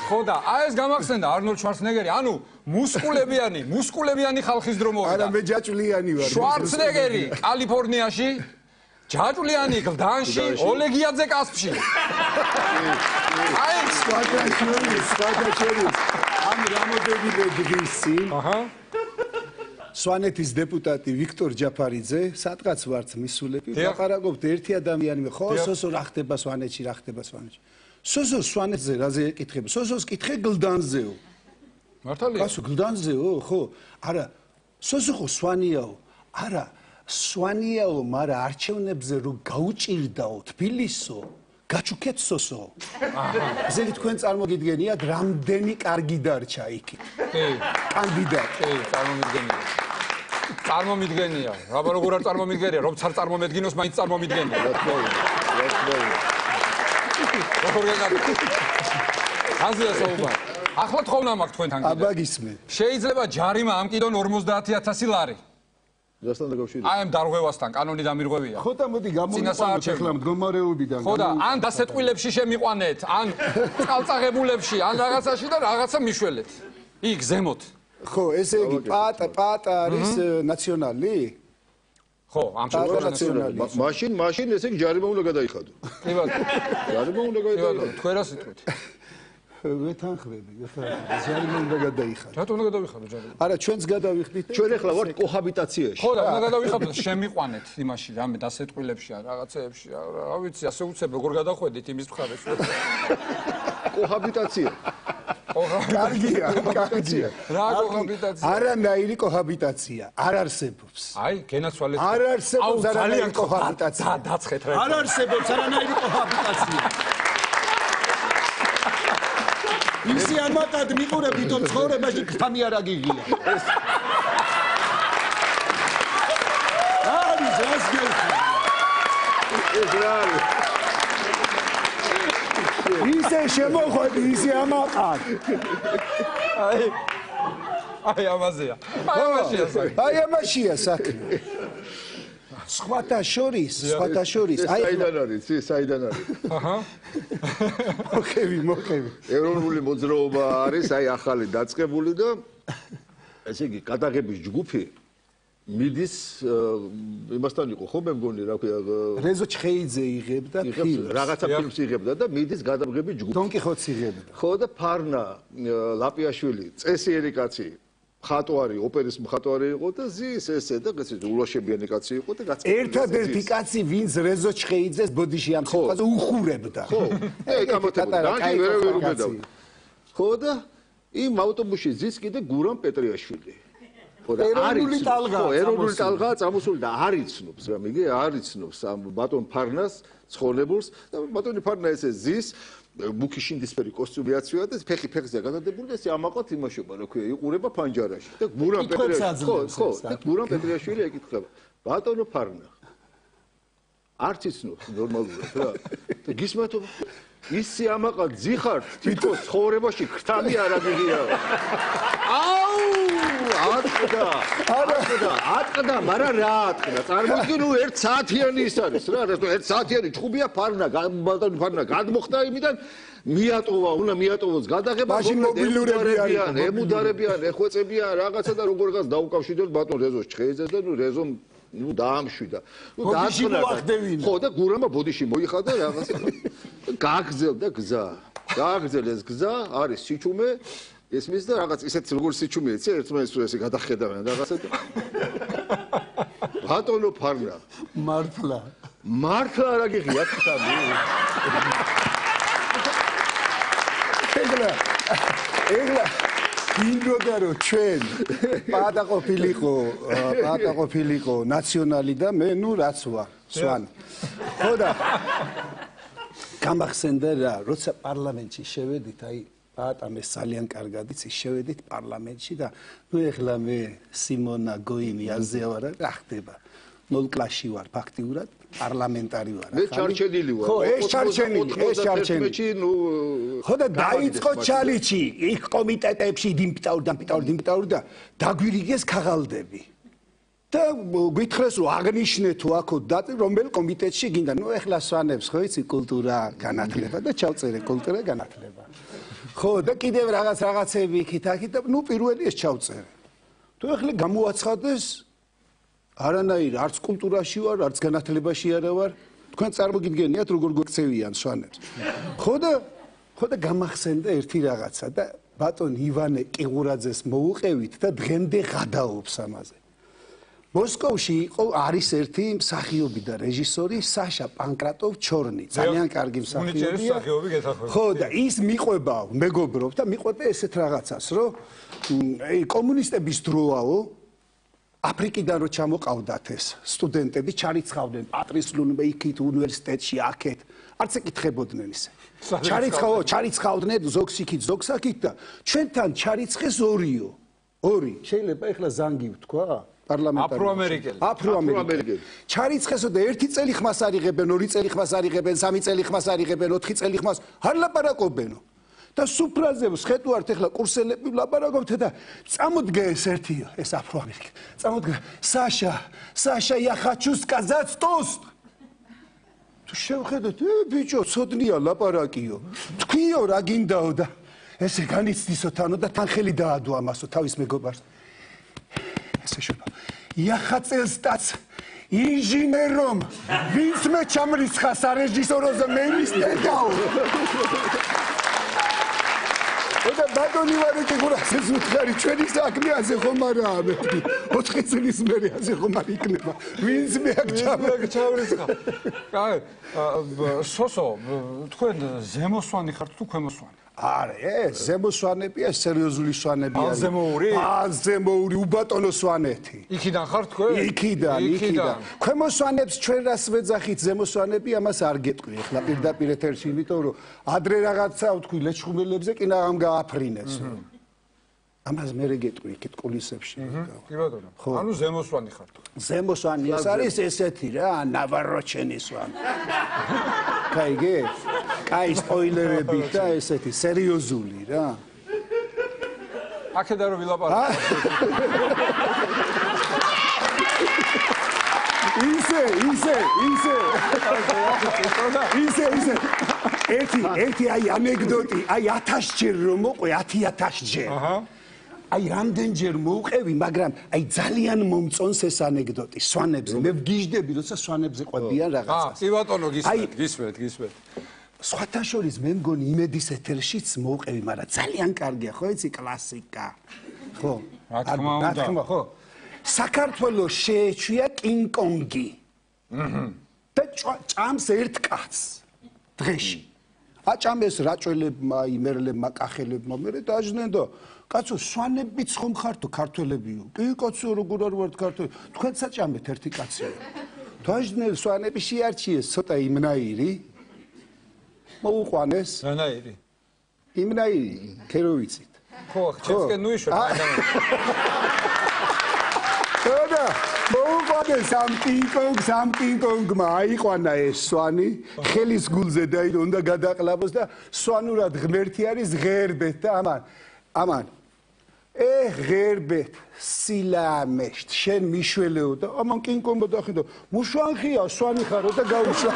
ხო და აი ეს გამახსენდა არნოლდ შვარცნეგერი, ანუ მუსკულებიანი ხალხის დრო მოვიდა. არა, მე ჯაჭვლიანი ვარ. შვარცნეგერი კალიფორნიაში, ჯაჭვლიანი გლდანში, ოლეგიაძე კასპში. აი სხვადასხვა ამ რამოდენიმე დღის წინ სვანეთის დეპუტატი ვიქტორ ჯაფარიძე სადღაც ვართ მისულები ვაპარაკობთ ერთი ადამიანი ხო სოსო რა ხდება სვანეთში რა ხდება სვანეთში სოსო სვანეთზე რაზე ეკითხება სოსოს კითხე გლდანზეო მართალია გასო გლდანზეო ხო არა სოსო ხო სვანიაო არა სვანიაო მაგრამ არჩევნებზე რო გაუჭირდაო თბილისო გაჩუქეთ სოსო ესე იგი თქვენ წარმოგიდგენიათ რამდენი კარგი დარჩა იქით კანდიდატი წარმომიდგენია რა როგორ არ წარმომიდგენია რომ არ წარმომედგინოს მაინც წარმომიდგენია რა თქმა უნდა ახლა თხოვნა მაქვს თქვენთან კიდე აბა გისმენ შეიძლება ჯარიმა ამკიდონ 50000 ლარი რასთან დაკავშირებით? აი ამ დარღვევასთან კანონი დამირღვევია. ხო და მოდი გამოვიყვანოთ ახლა მდგომარეობიდან. ხო და ან დასეტყვილებში შემიყვანეთ, ან წყალწაღებულებში, ან რაღაცაში და რაღაცა მიშველეთ. იქ ზემოთ. ხო, ესე იგი პატა არის ნაციონალი? ხო, ამ შემთხვევაში ნაციონალი. მაშინ ესე იგი ჯარიმა უნდა გადაიხადო. კი ბატონო. ჯარიმა უნდა გადაიხადო. თქვენ რა სიტყვით? ვეთანხმები. ზარი უნდა გადაიხადო. რატომ უნდა გადავიხადო ჯარი? არა, ჩვენც გადავიხდით. ჩვენ ახლა ვართ კოჰაბიტაციაში. ხო და უნდა გადავიხადო შემიყვანეთ იმაში რამე დასეტყვილებში ან რაღაცეებში. რა ვიცი, ასე უცებ როგორ გადახვედით იმის მხარეს. კოჰაბიტაცია. კარგია. რა კოჰაბიტაცია? არანაირი კოჰაბიტაცია არ არსებობს. აი, გენაცვალეთ. არ არსებობს არანაირი კოჰაბიტაცია. დაცხეთ რა. არ არსებობს არანაირი კოჰაბიტაცია. ისი ამატად მიყურებით რომ ცხოვრებაში ქთამი არ აგიღია. არის ეს გელხი. ეს რა არის? ისე შემოხვედი, ისე ამაყად. აი ამაზეა. აი ამაშია საქმე. სხვათა შორის. აი საიდან არის? საიდან არის? აჰა. მოხევი. ეროვნული მოძრაობა არის, აი ახალი დაწყებული და ესე იგი გადაღების ჯგუფი მიდის იმასთან იყო ხო მე მგონი რა ქვია რეზო ჩხეიძე იღებდა ფილმს. რაღაცა ფილმს იღებდა და მიდის გადაღების ჯგუფი. დონ კიხოტს იღებდა. ხო და ფარნა ლაპიაშვილი წესიერი კაცი მხატვარი, ოპერის მხატვარი იყო და ზის ესე და ესე ულაშებიანი კაცი იყო და გაწყდა. ერთადერთი კაცი, ვინც რეზო ჩხეიძეს ბოდიში ამ სიტყვაზე უხურებდა. ხო. აი ვერ უმედავ. ხო და იმ ავტობუსში ზის კიდე გურამ პეტრიაშვილი. ეროვნული ტალღაა წამოსული და არ იცნობს რა მიგი არ იცნობს ამ ბატონ ფარნას ცხოვრებულს და ბატონი ფარნა ესე ზის მუქი შინდისფერი კოსტიუმი აცვია და ფეხზე გადადებული და ესე ამაყად იმაშობა რა ქვია იყურება ფანჯარაში და გურამ პეტრიაშვილი ხო და გურამ პეტრიაშვილი ეკითხება ბატონო ფარნა არც იცნობს ნორმალურად რა და გისმათო ისი ამაყად ძიხართ თითქოს ცხოვრებაში ქრთამი არ აგიღია ატყდა, მაგრამ რა ატყდა? წარმოიდგინე, ნუ 1 საათიანი ის არის რა, 1 საათიანი ჭუბია ფარნა, ბატონი ფარნა გადმოხდა იმიდან, მიატოვა, უნდა მიატოვოს გადაღება, ემუდარებიან, ეხვეწებიან რაღაცა და როგორღაც დაუკავშირდეთ ბატონ რეზოს ჩხეიძეს და ნუ რეზომ ნუ დაამშვიდა. ნუ დააწყნა. ხო და გურამა ბოდიში მოიხადა რაღაცა. გააგრძელდა გზა. გააგრძელეს გზა, არის სიჩუმე ესმის და რაღაც ისეთ როგორ სიჩუმე ეცი ერთმანეთს ესე გადახედავენ რაღაცა და ბატონო ფარნა მართლა არ აგიღია ხთამი ეგლა ინდოდა რო ჩვენ პატაყოფილიყო ნაციონალი და მე ნუ რაც ვარ სვანი ხო და გამახსენდა რა როცა პარლამენტში შევედით აი ატამეს ძალიან კარგად იცი შევედით პარლამენტში და ნუ ეხლა მე სიმონა გოიმი აზია ვარ რა ხდება 0 კლასში ვარ ფაქტიურად პარლამენტარი ვარ მე ჩარჩენილი ვარ ხო ეს ჩარჩენილი ხო და დაიწყო ჩალიჩი იქ კომიტეტებში დიმპიტაური და დაგვირიგეს ქაღალდები და გითხრეს რომ აღნიშნე თუ აქო და რომელ კომიტეტში გინდა ნუ ეხლა სვანებს ხო იცი კულტურა განათლება და ჩავწერე კულტურა განათლება ხო და კიდევ რაღაცები იქით-აქით და ნუ პირველი ეს ჩავწერე. თუ ახლა გამოაცხადეს არანაირ არც კულტურაში ვარ, არც განათლებაში არა ვარ. თქვენ წარმოგიდგენიათ როგორ გვექცევიან სვანებს. ხო და გამახსენდა ერთი რაღაცა და ბატონ ივანე კიღურაძეს მოუყევით და დღემდე ღადაობს ამაზე. მოსკოვში იყო არის ერთი მსახიობი და რეჟისორი საშა პანკრატოვ-ჩორნი ძალიან კარგი მსახიობია ხო და ის მიყვება მეგობრობ და მიყვება ესეთ რაღაცას რომ კომუნისტების დროაო აფრიკიდან რო ჩამოყავდათ ეს სტუდენტები ჩარიცხავდნენ პატრისლუნბე იქით უნივერსიტეტში აქეთ არც ეკითხებოდნენ ისე ჩარიცხავდნენ ზოგს იქით ზოგს აქით და ჩვენთან ჩარიცხეს ორიო შეიძლება ეხლა ზანგი ვთქვა აფროამერიკელი ჩარიცხესო და 1 წელი ხმას არიღებენ 2 წელი ხმას არიღებენ 3 წელი ხმას არიღებენ 4 წელი ხმას არ ლაპარაკობენო და სუფრაზებს ხედავთ ეხლა კურსელები ლაპარაკობთ და წამოდგა ეს ერთიო ეს აფროამერიკელი წამოდგა საშა я хочу сказать тост თუ შევხედოთ ბიჭო ცოდნია ლაპარაკიო თქვიო რა გინდაო და ესე განიცდისო თანო და თან ხელი დაადო ამასო თავის მეგობარს Я хотел стать инженером. Винც მე ჩამრიცხა სარეჟისოროზე მე მისტედაო. და ბატონი ვარეკი გურასეს უთხარი ჩვენი საქმე ასე ხომ არაა მეთქი 4 წლის მერე ასე ხომ არ იქნება ვინც მე აქ ჩავრიცხა კაი სოსო თქვენ ზემოსვანი ხართ თუ ქვემოსვანი არა ეს ზემოსვანებია სერიოზული სვანებია ზემოური უბატონო სვანეთი იქიდან ხართ თქვენ იქიდან ქვემოსვანებს ჩვენ რას ვეძახით ზემოსვანები ამას არ გეტყვი ახლა პირდაპირ ეთერში იმიტომ რომ ადრე რაღაცა ვთქვი ლეჩხუმელებზე კი ნაღამ გააფრინეს ამას მე გეტყვი იქით კულისებში კი ბატონო ანუ ზემოსვანი ხართ ზემოსვანი ეს არის ესეთი რა ნავაროჩენის სვანი კაიგე კაი სპოილერები და ესეთი სერიოზული რა აქედან რომ ვილაპარაკო ისე ერთი აი ანეკდოტი აი 1000 ჯერ რომ მოყვე 10000 ჯერ აი რამდენჯერ მოვყევი მაგრამ აი ძალიან მომწონს ეს ანეკდოტი სვანებზე მე ვგიჟდები როცა სვანებზე ყვებიან რაღაცას კი ბატონო გისმენთ სხვათა შორის მე მგონი იმედის ეთერშიც მოვყევი მაგრამ ძალიან კარგია ხო იცი კლასიკა ხო რა თქმა უნდა ხო საქართველოს შეეჩვია კინგ-კონგი და ჭამს ერთ კაცს დღეში აჭამეს რაჭველებმა იმერლებმა კახელებმა მე დაჟდნენ და კაცო სვანებიც ხომ ხართო ქართველებიო კი კაცო როგორ არ ვართ ქართველი თქვენ საჭამეთ ერთი კაცია დაჟდნენ სვანები შეარჩიეს ცოტა იმნაირი მოუყვანეს რანაირი იმნაირი ქეროვიცით ხო ჩემსკენ ნუიშვებ და მოუყვანეს სამ კინგ-კონგმა აიყვანა ეს სვანი ხელის გულზე დაიდო უნდა გადაყლაბოს და სვანურად ღმერთი არის ღერბეთ და ამან ღერბეთ სილამეშტ შენ მიშველეო და ამან კინგ-კონგმა დახედო მუშანხია სვანი ხარო და გაუშვა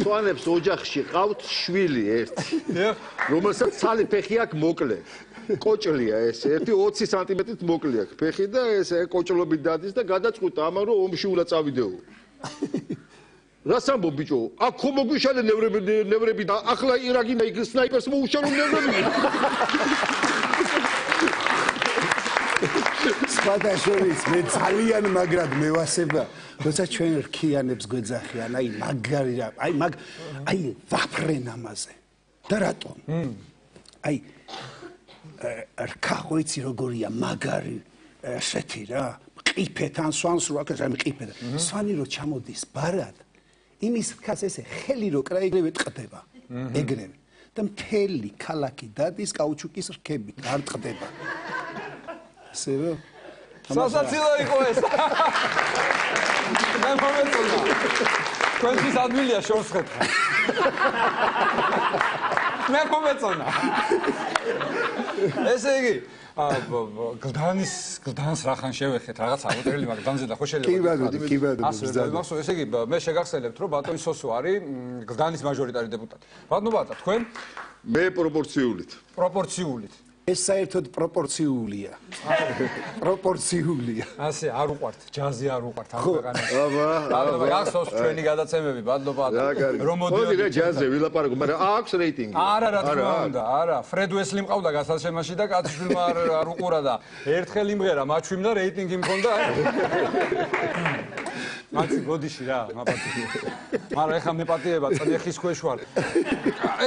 სვანებს ოჯახში ყავთ შვილი ერთი რომელსაც ცალი ფეხი აქვს მოკლე კოჭლია ეს ერთი 20 სანტიმეტრით მოკლე აქვს ფეხი და ეს კოჭლობით დადის და გადაწყვიტა ამან რომ ომში უნდა წავიდეო რას ამბობ ბიჭო აქ ხომ მოგვიშალე ნევრები და ახლა ირაგინა იქ სნაიპერს მოუშალო ნევრები სხვადასხვის მე ძალიან მაგრად მევასება როცა ჩვენ რქიანებს გვეძახიან აი მაგარი რა აი ვაფრენ ამაზე და რატომ აი რქა ხო იცი როგორია მაგარი ესეთი რა მყიფეთ ან სვანს რო აქ მყიფეთ სვანი რო ჩამოდის ბარად იმის რქას ესე ხელი რო კრაიგრევე ტყდება ეგრევე და მთელი ქალაქი დადის კაუჩუკის რქებით არ ტყდება სერო სასაცილო იყო ეს მე მომეწონა თქვენთვის ადვილია შორს ხედა მე მომეწონა ესე იგი გლდანს რახან შევეხეთ რაღაც აუწერელი მაგ გლდანზე და ხო შეიძლება კი ბატონო ასე ესე იგი მე შეგახსენებთ რომ ბატონი სოსო არის გლდანის მაჟორიტარი დეპუტატი ბატონო ბატა თქვენ მე პროპორციულით ეს საერთოდ პროპორციულია. ასე არ უყვართ, ჯაზი არ უყვართ ამ ქვეყანაში. აბა, გახსოვს ჩვენი გადაცემები, ბადლო-ბადლო. რომ მოდიოდი რა ჯაზზე ვილაპარაკო, მაგრამ აქვს რეიტინგი. არა, რა თქმა უნდა, არა. ფრედ უესლი მყავდა გასაცემაში და კაცშვილმა არ უყურა და ერთხელ იმღერა მაჩვიმ და რეიტინგი მქონდა. მაცი გოდიში რა, მაპატი. მაგრამ ეხლა მეპატიება წნეხის ქვეშ ვარ.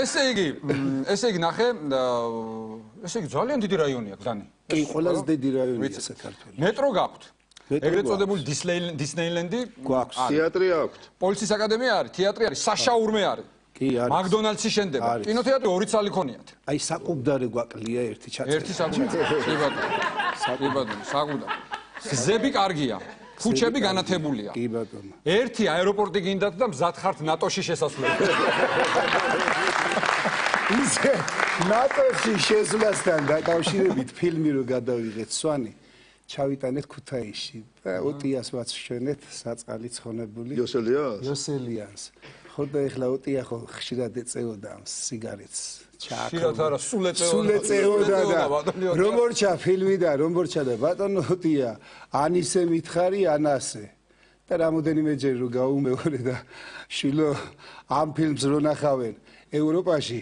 ესე იგი ნახე ესე იგი ძალიან დიდი რაიონია გზანი. კი, ყველაზე დიდი რაიონია საქართველოს. მეტრო გაქვთ. ეგრეთ წოდებული დისნეილენდი გვაქვს. თეატრი აქვთ. პოლიციის აკადემია არის, თეატრი არის, საშაურმე არის. კი, არის. მაკდონალდსი შენდება. კინოთეატრი ორი ცალი ქონიათ. აი საყუბდარე გვაკლია ერთი ჩაწერა. ერთი საყუბდარი. კი ბატონო, საყუბდარი. გზები კარგია. ქუჩები განათებულია. კი ბატონო. ერთი აეროპორტი გინდათ და მზად ხართ ნატოში შესასვლელი. ისე ნატოში შესვლასთან დაკავშირებით ფილმი რო გადავიღეთ სვანი, ჩავიტანეთ ქუთაისში და ოტიას ვაცშვენეთ საწყალი ცხონებული. იოსელიანს. იოსელიანს. ხო და ეხლა ოტია ხო ხშირად ეწეოდა ამ სიგარეტს. ხშირად არა, სულ ეწეოდა და რომ რჩა ფილმი და რომ რჩა და ბატონო ოტია ან ისე მითხარი ან ასე. და რამოდენიმეჯერ რო გაუმეორე და შვილო ამ ფილმს რო ნახავენ ევროპაში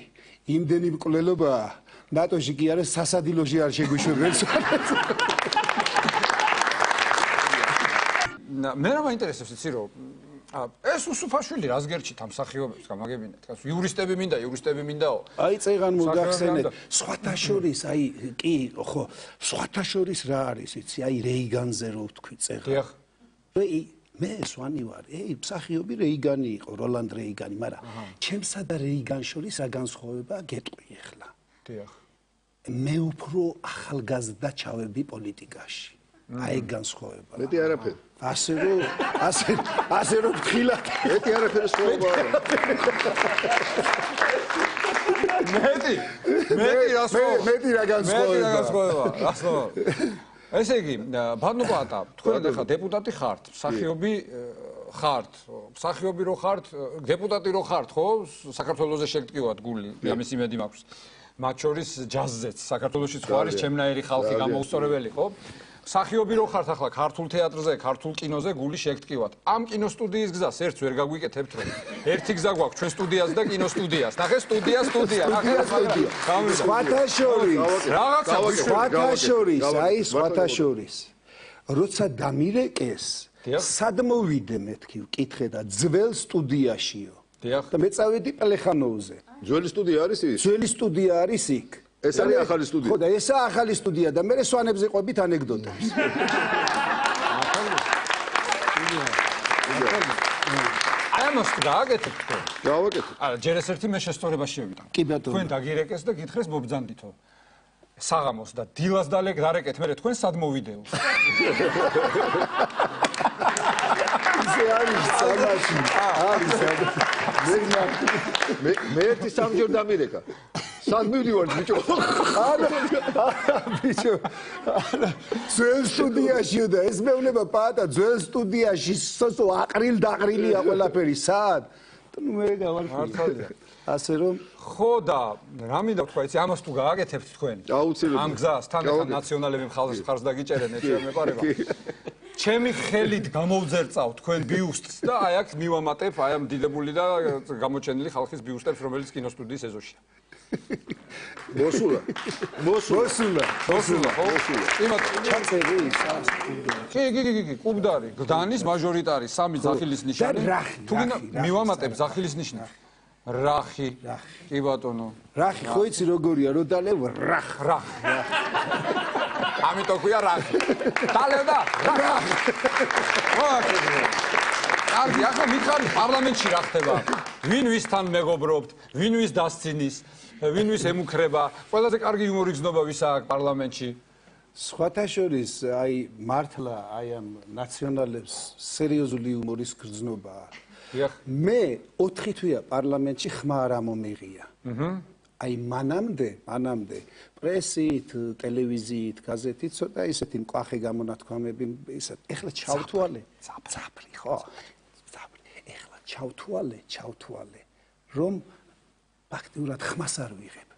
იმდენი მკვლელობაა ნატოში კი არა სასადილოში არ შეგვიშვებენ. მე რა მაინტერესებს იცი რომ ეს უსუფაშვილი რას გერჩით ამ სახიობებს გამაგებინეთ იურისტები მინდაო აი წეღან მოგახსენეთ სხვათა შორის აი კი ხო სხვათა შორის რა არის იცი აი რეიგანზე რო ვთქვი წეღან მე სვანი ვარ მსახიობი რეიგანი იყო როლანდ რეიგანი მაგრამ ჩემსა და რეიგან შორის რა განსხვავებაა გეტყვი ახლა დიახ მე უფრო ახალგაზრდა ჩავები პოლიტიკაში აი განსხვავება მეტი არაფერი ასე რომ გთხილად მეტი არაფერი სხვაობა არა მეტი რა განსხვავება ესე იგი ბატონო პატა თქვენ ახლა დეპუტატი ხართ მსახიობი რო ხართ დეპუტატი რო ხართ ხო საქართველოზე შეგტკივათ გული ამის იმედი მაქვს მათ შორის ჯაზზეც საქართველოშიც ხო არის ჩემნაირი ხალხი გამოუსწორებელი ხო მსახიობი რო ხართ ახლა ქართულ თეატრზე ქართულ კინოზე გული შეგტკივათ ამ კინოსტუდიის გზას ერთს ვერ გაგვიკეთებთ რომ ერთი გზა გვაქვს ჩვენ სტუდიას და კინოსტუდიას ნახე სტუდია ნახე სხვათა შორის როცა დამირეკეს სად მოვიდე მეთქი ვკითხე და ძველ სტუდიაშიო და მე წავედი პლეხანოვზე ძველი სტუდია არის ის ძველი სტუდია არის იქ ეს არის ახალი სტუდია ხო და ესაა ახალი სტუდია და მე სვანებზე ყვებით ანეკდოტებს აი ამას გააკეთებთ თქვენ გავაკეთებ არა ჯერ ეს ერთი მე შესწორება შევიტან კი ბატონო თქვენ დაგირეკეს და გითხრეს მობძანდითო საღამოს და დილას დარეკეთ მე თქვენ სად მოვიდეო ისე არის სამაში არის მე ერთი სამჯერ დამირეკა სად მივდივარ ბიჭო არა ბიჭო არა ძველ სტუდიაში და ეს მეუბნება პატა ძველ სტუდიაში სოსო აყრილ-დაყრილია ყველაფერი სად ნუ მე გავარკვევი ასე რომ ხო და რა მინდა თქვა იცი ამას თუ გააკეთებთ თქვენ აუცილებლად ამ გზას თან ახლა ნაციონალები მხარს დაგიჭერენ ეს მეყარება ჩემი ხელით გამოვძერწავ თქვენ ბიუსტს და აი აქ მივამატებ აი ამ დიდებული და გამოჩენილი ხალხის ბიუსტებს რომელიც კინოსტუდიის ეზოშია მოსულა ჩამწერი კი კუბდარი გდანის მაჟორიტარი სამი ზახილის ნიშანი თუ გინდა მივამატებ ზახილის ნიშნად რახი კი ბატონო რახი ხო იცი როგორია რო დალევ რახ ამიტომ ქვია რახი დალევ და რახ კარგი ახლა მითხარი პარლამენტში რა ხდება ვინ ვისთან მეგობრობთ ვინ ვის დასცინის ვინ ვის ემუქრება ყველაზე კარგი იუმორი გზნობა ვისა აქ პარლამენტში სხვათა შორის აი მართლა აი ამ ნაციონალებს სერიოზული იუმორის გზნობაა მე 4 თვეა პარლამენტში ხმა არ მომიღია აი მანამდე პრესით ტელევიზიით გაზეთით ცოტა ისეთი მკვახე გამონათქვამები ისე ეხლა ჩავთვალე ძაფრი ხო ეხლა ჩავთვალე რომ ფაქტიურად ხმას არ ვიღებ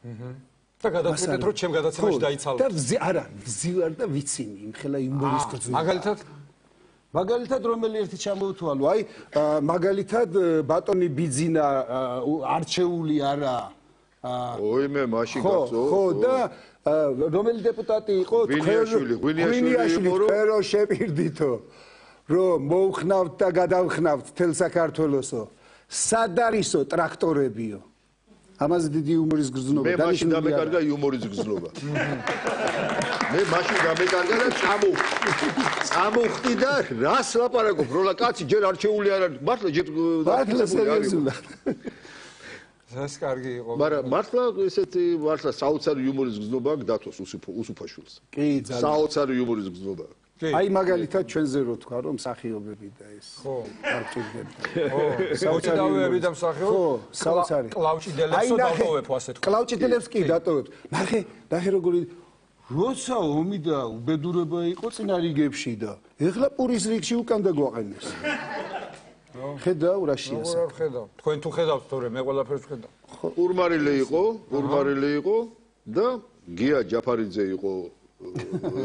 და გადავწყვეტეთ რომ ჩემ გადაცემაში დაიცალოთ და არა ვზივარ და ვიცინი იმხელა იუმორის გზნობა მაგალითად რომელი ერთი ჩამოვთვალო აი მაგალითად ბატონი ბიძინა არჩეული არა ოიმე მაშინ გახსოვ ხო და რომელი დეპუტატი იყო ღვინიაშვილი რო შეპირდითო რომ მოუხნავთ და გადავხნავთ თელ საქართველოსო სად არისო ტრაქტორებიო ამაზე დიდი იუმორის გზნობა მე მაშინ გამეკარგა იუმორის გზნობა მე მაშინ გამეკარგა და წამოვხდი და რას ლაპარაკობ როლა კაცი ჯერ არჩეული არ არის მართლა სერიოზულად ეს კარგი იყო მაგრამ მართლა ესეთი მართლა საოცარი იუმორის გზნობა აქვს დათოს უსუფაშვილს კი ძალიან საოცარი იუმორის გზნობა აი მაგალითად ჩვენზე რო თქვა რომ მსახიობები და ეს ხო არ ჭირდება ხო საოცარი და მსახიობი ხო საოცარი კლავჭიდელებსო დავტოვებ ასე თქვა კლავჭიდელებს კი დატოვებ ნახე როგორი როცა ომი და უბედურება იყო წინა რიგებში და ეხლა პურის რიგში უკან დაგვაყენეს ხედავ რა შეასახა. არ ხედავ. თქვენ თუ ხედავთ თორე მე ყველაფერს ვხედავ. ურმარილი იყო და გია ჯაფარიძე იყო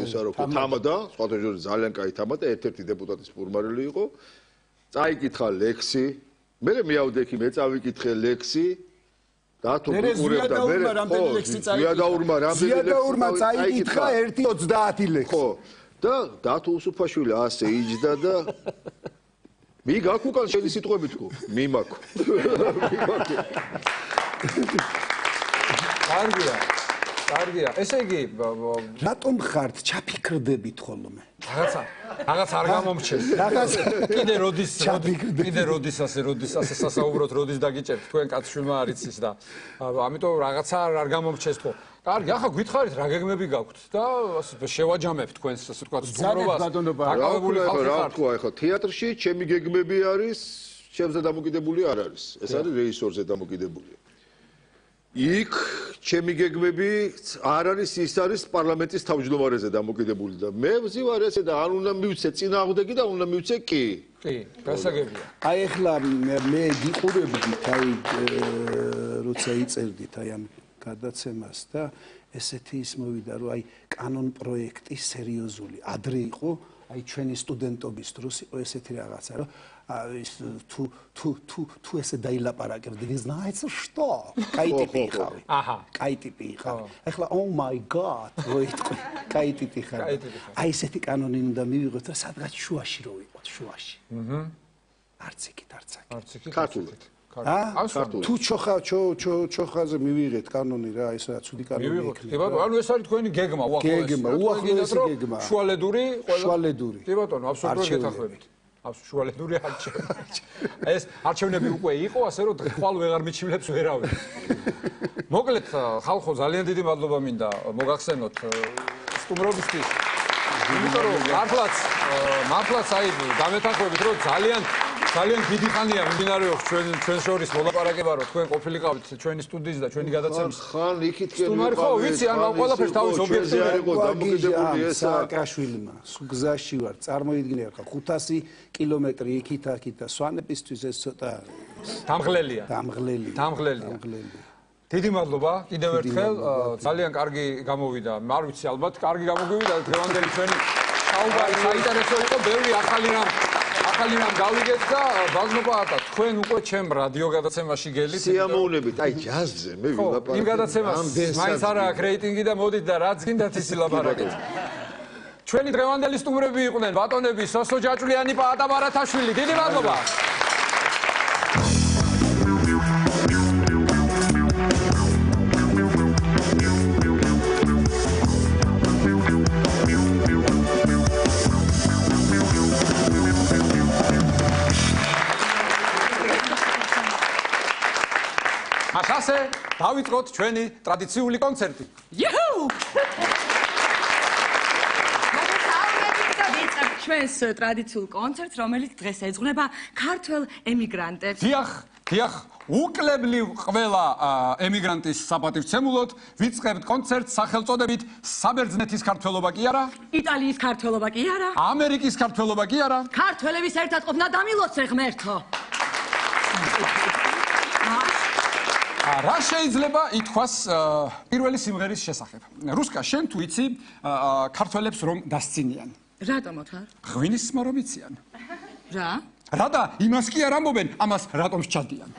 ესა რო თამადა, სხვათა შორის ძალიან კაი თამადა, ერთ-ერთი დეპუტატის ურმარილი იყო. წაიკითხა ლექსი. მე მეავდე კი მე წავიკითხე ლექსი. დათო უყურებდა მე ზიადაურმა წაიკითხა 1:30 ლექსი. ხო. და დათო უსუფაშვილი ასე იჯდა და მიგაკ უკან შენი სიტყვები თქო მიმაკო. კარგია. ესე იგი რატომ ხართ ჩაფიქრდებით ხოლმე? რაღაც არ გამომრჩეს. როდის ასე სასაუბროთ, როდის დაგიჭერთ თქვენ კაცშვილმა არ იცის და ამიტომ რაღაცა არ გამომრჩეს ხო. კარგი, ახლა გითხარით რა გეგმები გაქვთ და ასე შევაჯამებთ თქვენს ასე ვთქვათ სტუმრობას. აკავებული ხალხი ხართ. რა თქვა ახლა თეატრში ჩემი გეგმები არის, ჩემზე დამოკიდებული არ არის. ეს არის რეჟისორზე დამოკიდებული. იქ ჩემი გეგმები არ არის, ის არის პარლამენტის თავმჯდომარეზე დამოკიდებული და მე ვზივარ ესე და არ უნდა მივცე წინააღმდეგი და უნდა მივცე კი. კი, გასაგებია. აი ახლა მე გიყურებდი აი როცა იწერდით აი ამ გადაცემას და ესეთი ის მოვიდა რომ აი კანონ პროექტი სერიოზული ადრე იყო აი ჩვენი სტუდენტობის დროს იყო ესეთი რაღაცა რომ თუ ესე დაილაპარაკებდი знаете что კაი ტიპი იყავი კაი ტიპი იყავი ახლა oh my god როიტყვი კაი ტიპი ხარ აი ესეთი კანონი უნდა მივიღოთ და სადღაც შუაში რო ვიყოთ შუაში არც იქით ქართულად თუ ჩოხაზე მივიღეთ კანონი რა ეს რა ცუდი კანონი იქნება. კი ბატონო, ანუ ეს არის თქვენი გეგმა, უახლოესი გეგმა. შუალედური, კი ბატონო, აბსოლუტურად გეთანხმებით. შუალედური არჩევნები. ეს არჩევნები უკვე იყო, ასე რომ ხვალ ვეღარ მიჩიმლებს ვერავინ. მოკლედ, ხალხო, ძალიან დიდი მადლობა მინდა მოგახსენოთ სტუმრობისთვის. იმიტომ რომ მართლაც აი გამეთანხმებით რომ ძალიან დიდი ხანია მიმდინარეობს ჩვენ შორის მოლაპარაკება რომ თქვენ ყოფილიყავით ჩვენი სტუდიის და ჩვენი გადაცემის ხან იქითკენ სტუმარი ხო ვიცი ან ყველაფერს თავის ობიექტივი იყო დამოკიდებული ეს სააკაშვილმა გზაში ვარ წარმოიდგინე ხა 500 კილომეტრი იქით აქით და სვანებისთვის ეს ცოტა დამღლელია დიდი მადლობა კიდევ ერთხელ ძალიან კარგი გამოვიდა არ ვიცი ალბათ კარგი გამოგვივიდა დღევანდელი ჩვენი საუბარი საინტერესო იყო ბევრი ახალი რამ გავიგეთ და ბაზნობა თქვენ უკვე ჩემ რადიო გადაცემაში გელით სიამოვნებით აი ჯაზზე მე ვილაპარაკე იმ გადაცემას მაინც არა აქვს რეიტინგი და მოდით და რაც გინდათ ის ილაპარაკეთ ჩვენი დღევანდელი სტუმრები იყვნენ ბატონები სოსო ჯაჭვლიანი პაატა ბარათაშვილი დიდი მადლობა ასე დავიწყოთ ჩვენი ტრადიციული კონცერტი. იჰუ! ჩვენს ტრადიციულ კონცერტს, რომელიც დღეს ეძღვნება ქართველ ემიგრანტებს. დიახ, უკლებლივ ყველა ემიგრანტის საპატივცემულოდ ვიწყებთ კონცერტს სახელწოდებით საბერძნეთის ქართველობა კი არა, იტალიის ქართველობა კი არა, ამერიკის ქართველობა კი არა, ქართველების ერთადყოფნა დამილოცე ღმერთო. რა შეიძლება ითქვას პირველი სიმღერის შესახებ? რუსკა, შენ თუ იცი ქართველებს რომ დასცინიან? რატომ ოთარ? ღვინის რომ იციან. რა? რა და იმას კი არ ამბობენ, ამას რატომ სჩადიან?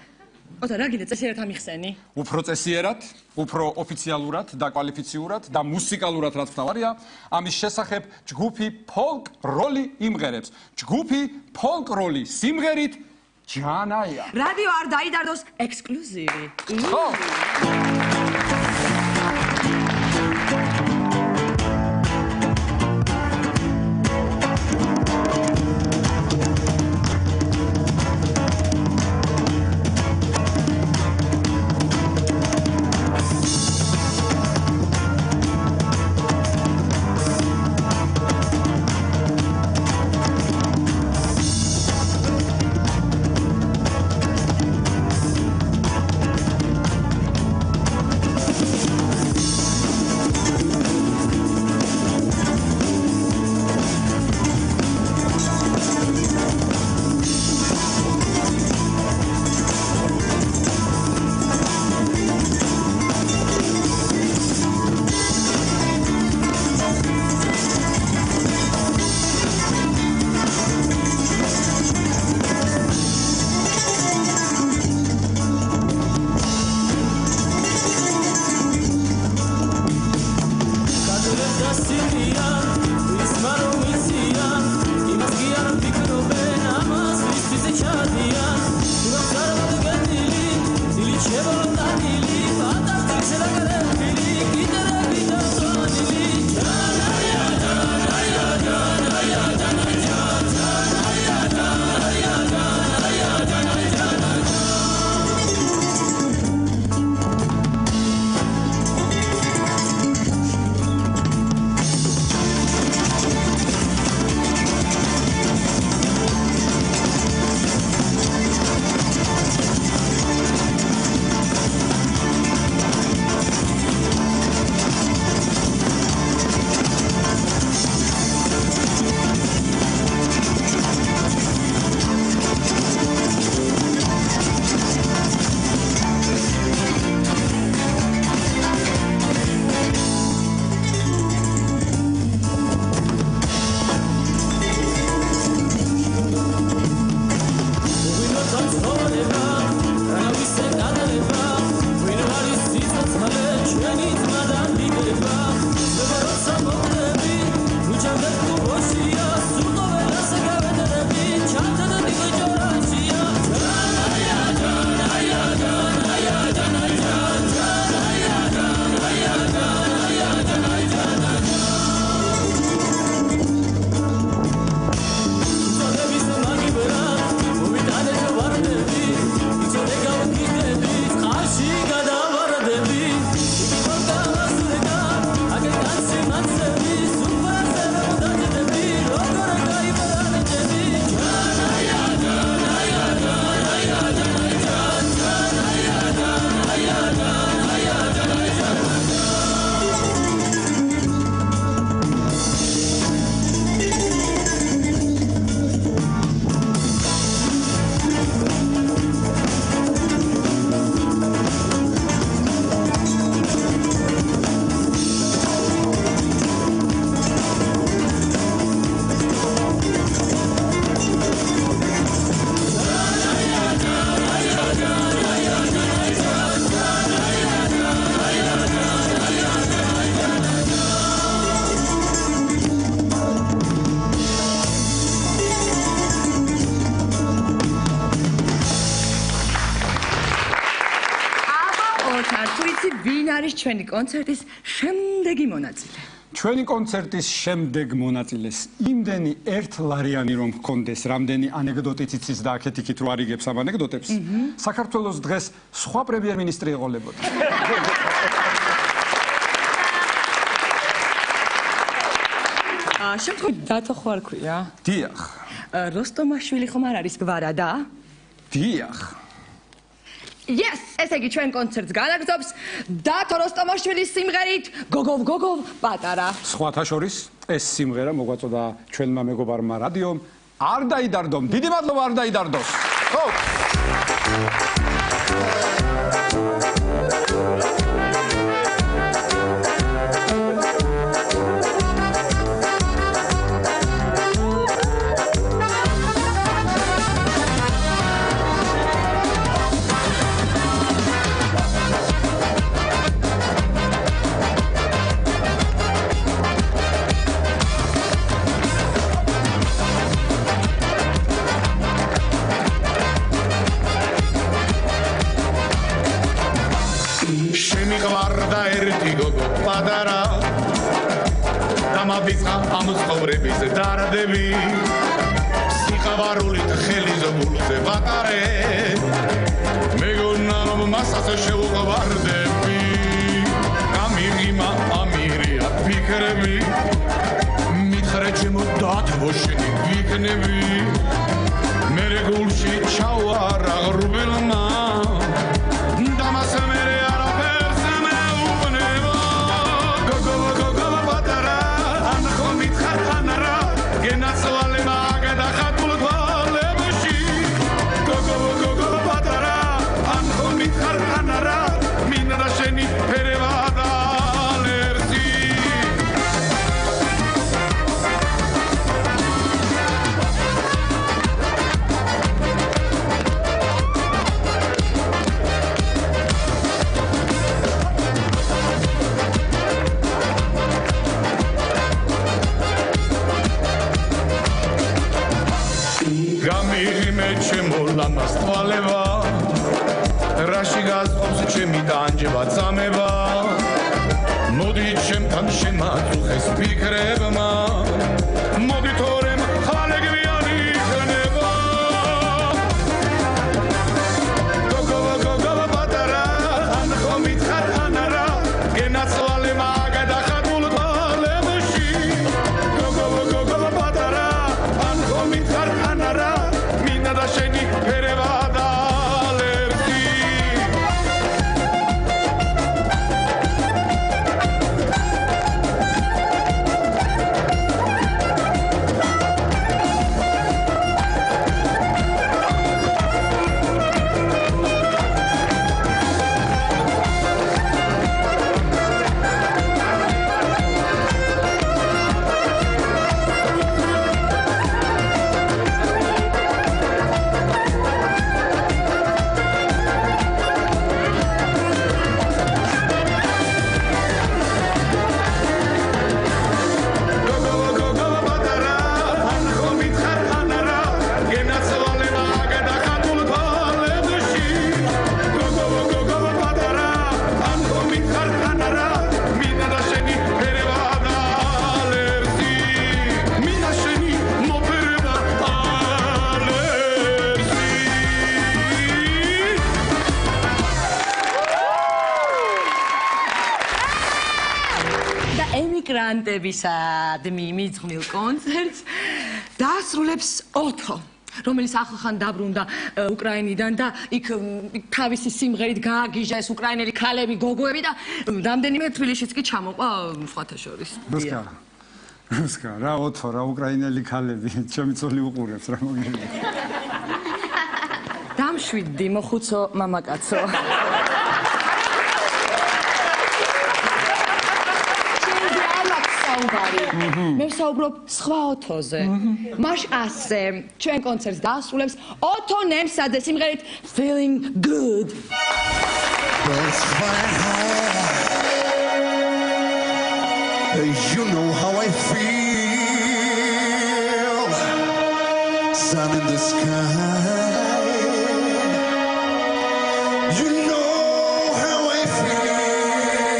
ოთარ, რა გინდა წესიერად ამიხსენი? უფრო წესიერად, უფრო ოფიციალურად და კვალიფიციურად და მუსიკალურად რაც თავარია, ამის შესახებ ჯგუფი ფოლკ როლი იმღერებს. ჯგუფი ფოლკ როლი სიმღერით ჯანაია. რადიო არ დაიდარდოს ექსკლუზივი. ხო. არის ჩვენი კონცერტის შემდეგი მონაწილე? ჩვენი კონცერტის შემდეგ მონაწილეს იმდენი 1 ლარიანი რომ გქონდეს, რამდენი ანეკდოტიც იცის და აქეთ-იქით რო არიგებს ამ ანეკდოტებს, საქართველოს დღეს სხვა პრემიერ-მინისტრი ეყოლებოდა. შემთხვევით დათო ხო არ ქვია? დიახ. როსტომაშვილი ხომ არ არის გვარა და? დიახ. Yes, ესე იგი ჩვენ კონცერტს განაგრძობს დათო როსტომაშვილის სიმღერით გოგოვ პატარა. სხვათა შორის ეს სიმღერა მოგვაწოდა ჩვენმა მეგობარმა რადიომ არ დაიდარდომ. დიდი მადლობა არ დაიდარდოს. ხო. შემიყვარდა ერთი გოგო პატარა დამავიწყა ამ ცხოვრების დარდები სიხარულით ხელი ზოგულზე ვატარე მეგონა რომ მასას შევუყვარდები გამიღიმა ამირია ფიქრები მითხრე ჩემო დათბოშენი ვიქნები მერე გულში ჩავარა ღრუბელმა დამასმერე ლამას თვალება რაში გასწობს ჩემი დაანჯება წამება მოდი ჩემთან შემაწუხეს ფიქრებმა მოდი თორემ ხალე გვიანი იქნება გოგო პატარა ან ხომ მითხარ ან არა გენაცვალე მაგადახატულ თვალებში გოგო პატარა ან ხომ მითხარ ან არა მინდა და შენი ემიგრანტებისადმი მიძღვნილ კონცერტს დაასრულებს ოთო, რომელიც ახლახან დაბრუნდა უკრაინიდან და იქ თავისი სიმღერით გააგიჟა ეს უკრაინელი ქალები, გოგოები და რამდენიმე თბილისშიც კი ჩამოყვა სხვათა შორის. რუსკა, რა ოთო, რა უკრაინელი ქალები, ჩემი ცოლი უყურებს რა მოგიჟდა. დამშვიდდი მოხუცო მამაკაცო. მე ვსაუბრობ სხვა ოთოზე. მაშ ასე, ჩვენ კონცერტს დაასრულებს ოთო ნემსაძე სიმღერით Feeling Good. You know how I feel. Sun in the sky. You know how I feel.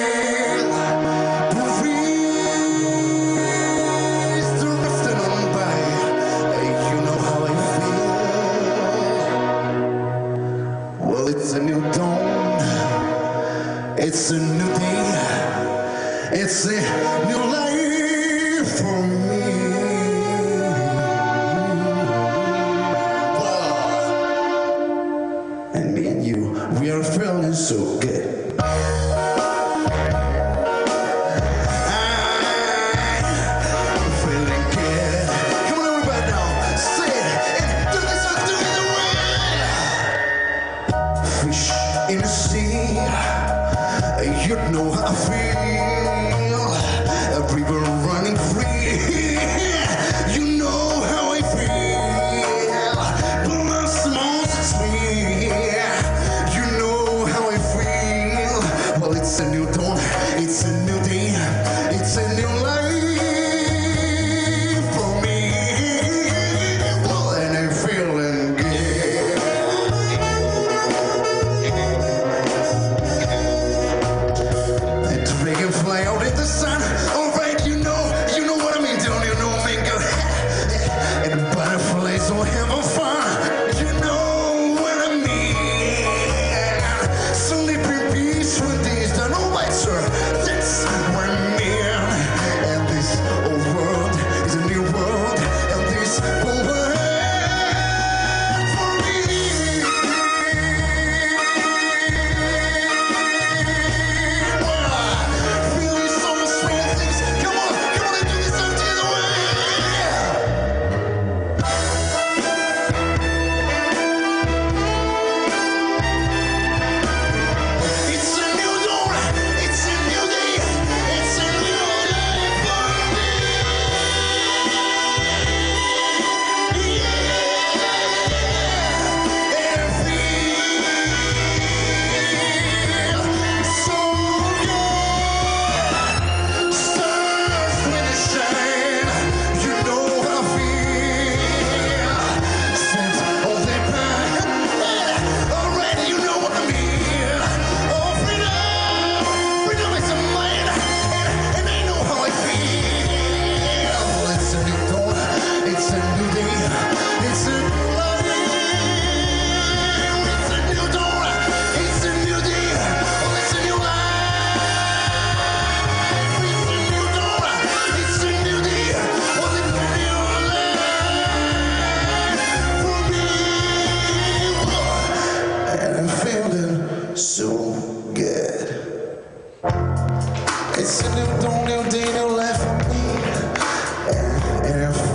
If